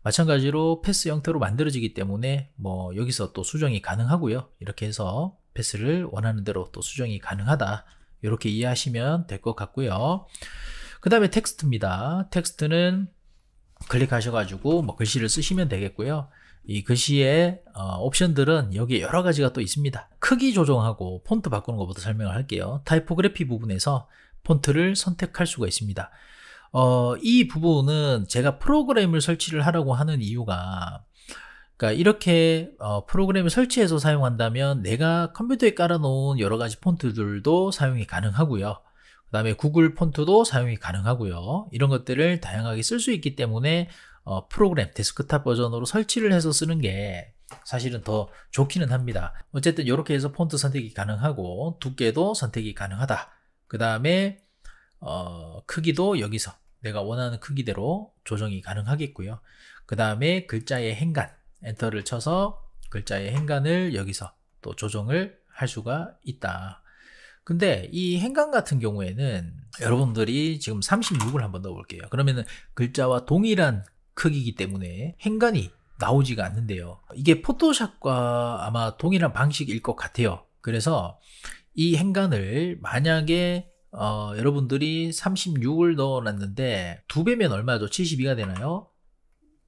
Speaker 1: 마찬가지로 패스 형태로 만들어지기 때문에 뭐 여기서 또 수정이 가능하고요. 이렇게 해서 패스를 원하는 대로 또 수정이 가능하다. 이렇게 이해하시면 될 것 같고요. 그 다음에 텍스트입니다. 텍스트는 클릭하셔가지고 뭐 글씨를 쓰시면 되겠고요. 이 글씨의 옵션들은 여기에 여러 가지가 또 있습니다. 크기 조정하고 폰트 바꾸는 것부터 설명을 할게요. 타이포그래피 부분에서 폰트를 선택할 수가 있습니다. 이 부분은 제가 프로그램을 설치를 하라고 하는 이유가 그러니까 이렇게 프로그램을 설치해서 사용한다면 내가 컴퓨터에 깔아놓은 여러 가지 폰트들도 사용이 가능하고요. 그 다음에 구글 폰트도 사용이 가능하고요. 이런 것들을 다양하게 쓸 수 있기 때문에 프로그램 데스크탑 버전으로 설치를 해서 쓰는 게 사실은 더 좋기는 합니다. 어쨌든 이렇게 해서 폰트 선택이 가능하고 두께도 선택이 가능하다. 그 다음에 크기도 여기서 내가 원하는 크기대로 조정이 가능하겠고요. 그 다음에 글자의 행간 엔터를 쳐서 글자의 행간을 여기서 또 조정을 할 수가 있다. 근데 이 행간 같은 경우에는 여러분들이 지금 36을 한번 넣어볼게요. 그러면은 글자와 동일한 크기이기 때문에 행간이 나오지가 않는데요. 이게 포토샵과 아마 동일한 방식일 것 같아요. 그래서 이 행간을 만약에 여러분들이 36을 넣어놨는데 2배면 얼마죠? 72가 되나요?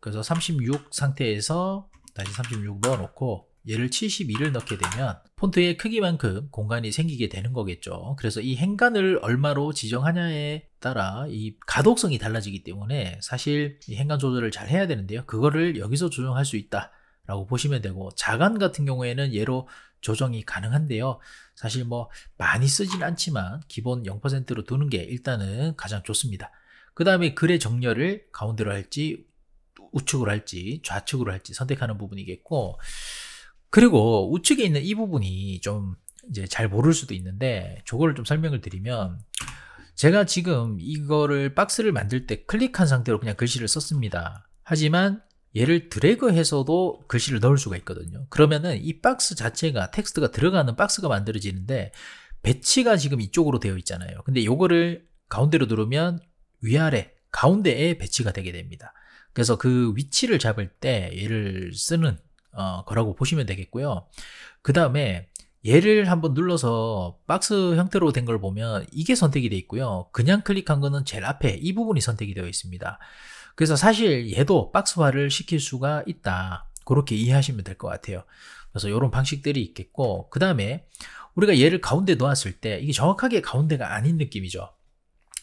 Speaker 1: 그래서 36 상태에서 다시 36 넣어놓고 얘를 72를 넣게 되면 폰트의 크기만큼 공간이 생기게 되는 거겠죠. 그래서 이 행간을 얼마로 지정하냐에 따라 이 가독성이 달라지기 때문에 사실 이 행간 조절을 잘 해야 되는데요. 그거를 여기서 조정할 수 있다 라고 보시면 되고, 자간 같은 경우에는 얘로 조정이 가능한데요. 사실 뭐 많이 쓰진 않지만 기본 0%로 두는 게 일단은 가장 좋습니다. 그 다음에 글의 정렬을 가운데로 할지 우측으로 할지 좌측으로 할지 선택하는 부분이겠고, 그리고 우측에 있는 이 부분이 좀 이제 잘 모를 수도 있는데 저거를 좀 설명을 드리면, 제가 지금 이거를 박스를 만들 때 클릭한 상태로 그냥 글씨를 썼습니다. 하지만 얘를 드래그해서도 글씨를 넣을 수가 있거든요. 그러면은 이 박스 자체가 텍스트가 들어가는 박스가 만들어지는데 배치가 지금 이쪽으로 되어 있잖아요. 근데 요거를 가운데로 누르면 위아래 가운데에 배치가 되게 됩니다. 그래서 그 위치를 잡을 때 얘를 쓰는 거라고 보시면 되겠고요. 그 다음에 얘를 한번 눌러서 박스 형태로 된 걸 보면 이게 선택이 되어 있고요. 그냥 클릭한 거는 제일 앞에 이 부분이 선택이 되어 있습니다. 그래서 사실 얘도 박스화를 시킬 수가 있다. 그렇게 이해하시면 될 것 같아요. 그래서 이런 방식들이 있겠고, 그 다음에 우리가 얘를 가운데 놓았을 때 이게 정확하게 가운데가 아닌 느낌이죠.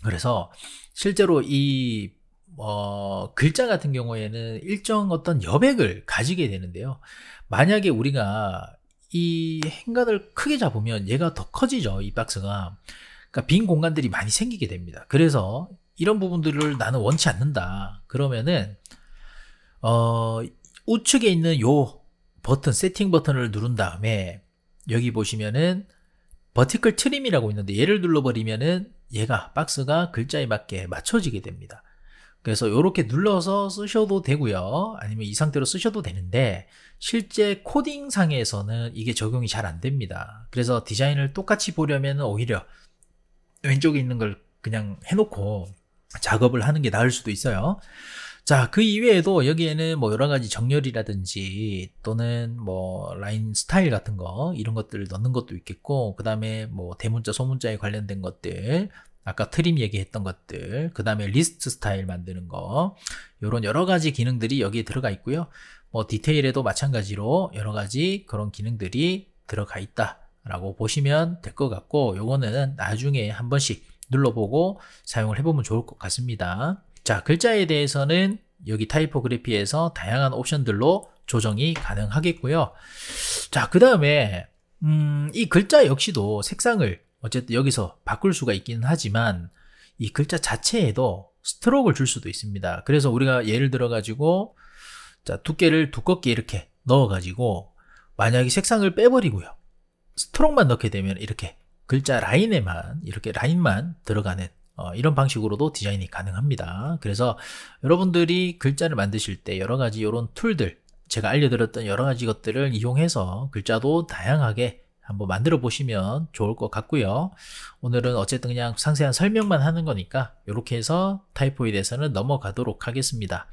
Speaker 1: 그래서 실제로 이 글자 같은 경우에는 일정 어떤 여백을 가지게 되는데요. 만약에 우리가 이 행간을 크게 잡으면 얘가 더 커지죠. 이 박스가. 그러니까 빈 공간들이 많이 생기게 됩니다. 그래서 이런 부분들을 나는 원치 않는다. 그러면은 우측에 있는 요 버튼, 세팅 버튼을 누른 다음에 여기 보시면은 버티컬 트림이라고 있는데 얘를 눌러버리면은 얘가 박스가 글자에 맞게 맞춰지게 됩니다. 그래서 이렇게 눌러서 쓰셔도 되고요. 아니면 이 상태로 쓰셔도 되는데 실제 코딩상에서는 이게 적용이 잘 안 됩니다. 그래서 디자인을 똑같이 보려면 오히려 왼쪽에 있는 걸 그냥 해놓고 작업을 하는 게 나을 수도 있어요. 자, 그 이외에도 여기에는 뭐 여러 가지 정렬이라든지 또는 뭐 라인 스타일 같은 거 이런 것들을 넣는 것도 있겠고, 그 다음에 뭐 대문자 소문자에 관련된 것들, 아까 트림 얘기했던 것들, 그 다음에 리스트 스타일 만드는 거, 이런 여러 가지 기능들이 여기에 들어가 있고요. 뭐 디테일에도 마찬가지로 여러 가지 그런 기능들이 들어가 있다라고 보시면 될 것 같고, 요거는 나중에 한 번씩 눌러보고 사용을 해보면 좋을 것 같습니다. 자, 글자에 대해서는 여기 타이포그래피에서 다양한 옵션들로 조정이 가능하겠고요. 자, 그 다음에 이 글자 역시도 색상을 어쨌든 여기서 바꿀 수가 있기는 하지만 이 글자 자체에도 스트로크를 줄 수도 있습니다. 그래서 우리가 예를 들어 가지고 자, 두께를 두껍게 이렇게 넣어 가지고 만약에 색상을 빼버리고요, 스트로크만 넣게 되면 이렇게 글자 라인에만 이렇게 라인만 들어가는 이런 방식으로도 디자인이 가능합니다. 그래서 여러분들이 글자를 만드실 때 여러 가지 이런 툴들, 제가 알려드렸던 여러 가지 것들을 이용해서 글자도 다양하게 한번 만들어 보시면 좋을 것 같고요. 오늘은 어쨌든 그냥 상세한 설명만 하는 거니까 이렇게 해서 타이포에 대해서는 넘어가도록 하겠습니다.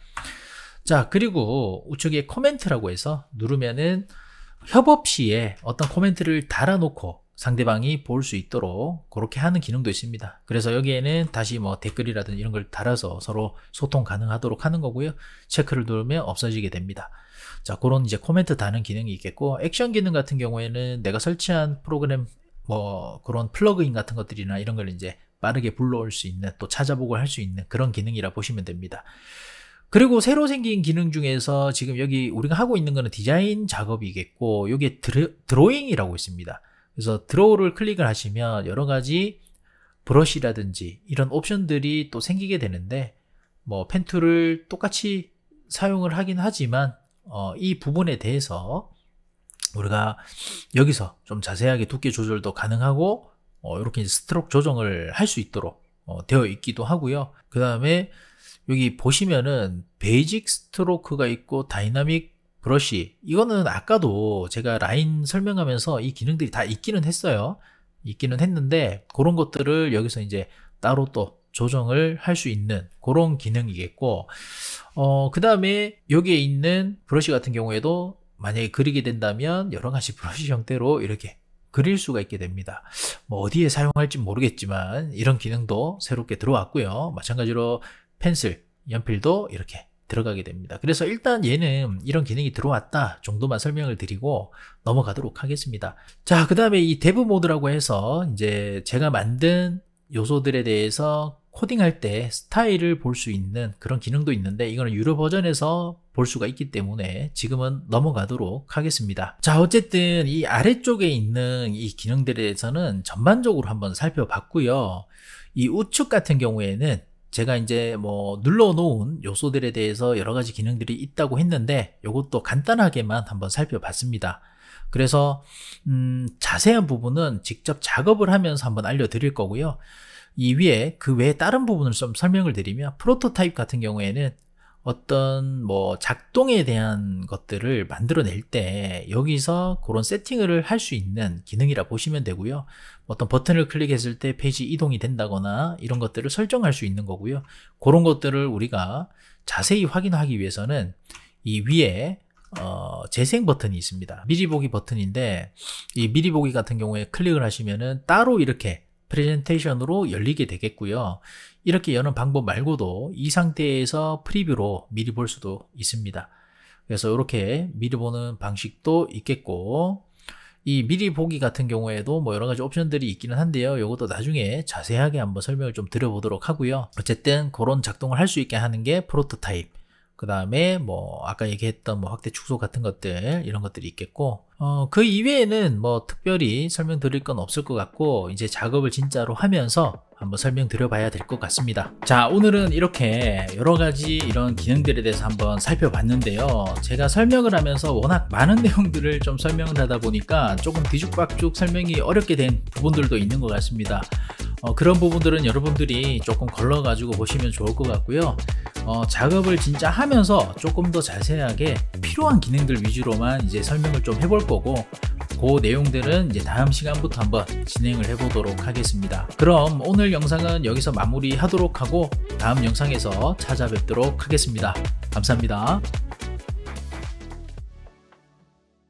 Speaker 1: 자, 그리고 우측에 코멘트라고 해서 누르면은 협업 시에 어떤 코멘트를 달아놓고 상대방이 볼 수 있도록 그렇게 하는 기능도 있습니다. 그래서 여기에는 다시 뭐 댓글이라든지 이런 걸 달아서 서로 소통 가능하도록 하는 거고요. 체크를 누르면 없어지게 됩니다. 자, 그런 이제 코멘트 다는 기능이 있겠고, 액션 기능 같은 경우에는 내가 설치한 프로그램 뭐 그런 플러그인 같은 것들이나 이런 걸 이제 빠르게 불러올 수 있는, 또 찾아보고 할 수 있는 그런 기능이라 보시면 됩니다. 그리고 새로 생긴 기능 중에서 지금 여기 우리가 하고 있는 거는 디자인 작업이겠고, 여기에 드로잉이라고 있습니다. 그래서 드로우를 클릭을 하시면 여러 가지 브러쉬라든지 이런 옵션들이 또 생기게 되는데, 뭐 펜툴을 똑같이 사용을 하긴 하지만 이 부분에 대해서 우리가 여기서 좀 자세하게 두께 조절도 가능하고 이렇게 스트로크 조정을 할 수 있도록 되어 있기도 하고요. 그 다음에 여기 보시면은 베이직 스트로크가 있고 다이나믹 브러쉬, 이거는 아까도 제가 라인 설명하면서 이 기능들이 다 있기는 했어요. 있기는 했는데 그런 것들을 여기서 이제 따로 또 조정을 할 수 있는 그런 기능이겠고, 그 다음에 여기에 있는 브러쉬 같은 경우에도 만약에 그리게 된다면 여러 가지 브러쉬 형태로 이렇게 그릴 수가 있게 됩니다. 뭐 어디에 사용할지 모르겠지만 이런 기능도 새롭게 들어왔고요. 마찬가지로 펜슬, 연필도 이렇게 들어가게 됩니다. 그래서 일단 얘는 이런 기능이 들어왔다 정도만 설명을 드리고 넘어가도록 하겠습니다. 자, 그 다음에 이 데브 모드라고 해서 이제 제가 만든 요소들에 대해서 코딩할 때 스타일을 볼 수 있는 그런 기능도 있는데, 이거는 유료 버전에서 볼 수가 있기 때문에 지금은 넘어가도록 하겠습니다. 자, 어쨌든 이 아래쪽에 있는 이 기능들에 대해서는 전반적으로 한번 살펴봤고요. 이 우측 같은 경우에는 제가 이제 뭐 눌러놓은 요소들에 대해서 여러 가지 기능들이 있다고 했는데 이것도 간단하게만 한번 살펴봤습니다. 그래서 자세한 부분은 직접 작업을 하면서 한번 알려드릴 거고요. 이 위에 그 외에 다른 부분을 좀 설명을 드리면, 프로토타입 같은 경우에는 어떤 뭐 작동에 대한 것들을 만들어낼 때 여기서 그런 세팅을 할 수 있는 기능이라 보시면 되고요. 어떤 버튼을 클릭했을 때 페이지 이동이 된다거나 이런 것들을 설정할 수 있는 거고요. 그런 것들을 우리가 자세히 확인하기 위해서는 이 위에 재생 버튼이 있습니다. 미리 보기 버튼인데, 이 미리 보기 같은 경우에 클릭을 하시면은 따로 이렇게 프레젠테이션으로 열리게 되겠고요. 이렇게 여는 방법 말고도 이 상태에서 프리뷰로 미리 볼 수도 있습니다. 그래서 이렇게 미리 보는 방식도 있겠고, 이 미리 보기 같은 경우에도 뭐 여러 가지 옵션들이 있기는 한데요. 이것도 나중에 자세하게 한번 설명을 좀 드려보도록 하고요. 어쨌든 그런 작동을 할 수 있게 하는 게 프로토타입. 그 다음에 뭐 아까 얘기했던 뭐 확대 축소 같은 것들, 이런 것들이 있겠고, 그 이외에는 뭐 특별히 설명드릴 건 없을 것 같고, 이제 작업을 진짜로 하면서 한번 설명드려 봐야 될 것 같습니다. 자, 오늘은 이렇게 여러 가지 이런 기능들에 대해서 한번 살펴봤는데요. 제가 설명을 하면서 워낙 많은 내용들을 좀 설명을 하다 보니까 조금 뒤죽박죽 설명이 어렵게 된 부분들도 있는 것 같습니다. 그런 부분들은 여러분들이 조금 걸러 가지고 보시면 좋을 것 같고요. 작업을 진짜 하면서 조금 더 자세하게 필요한 기능들 위주로만 이제 설명을 좀 해볼 거고, 그 내용들은 이제 다음 시간부터 한번 진행을 해보도록 하겠습니다. 그럼 오늘 영상은 여기서 마무리하도록 하고 다음 영상에서 찾아뵙도록 하겠습니다. 감사합니다.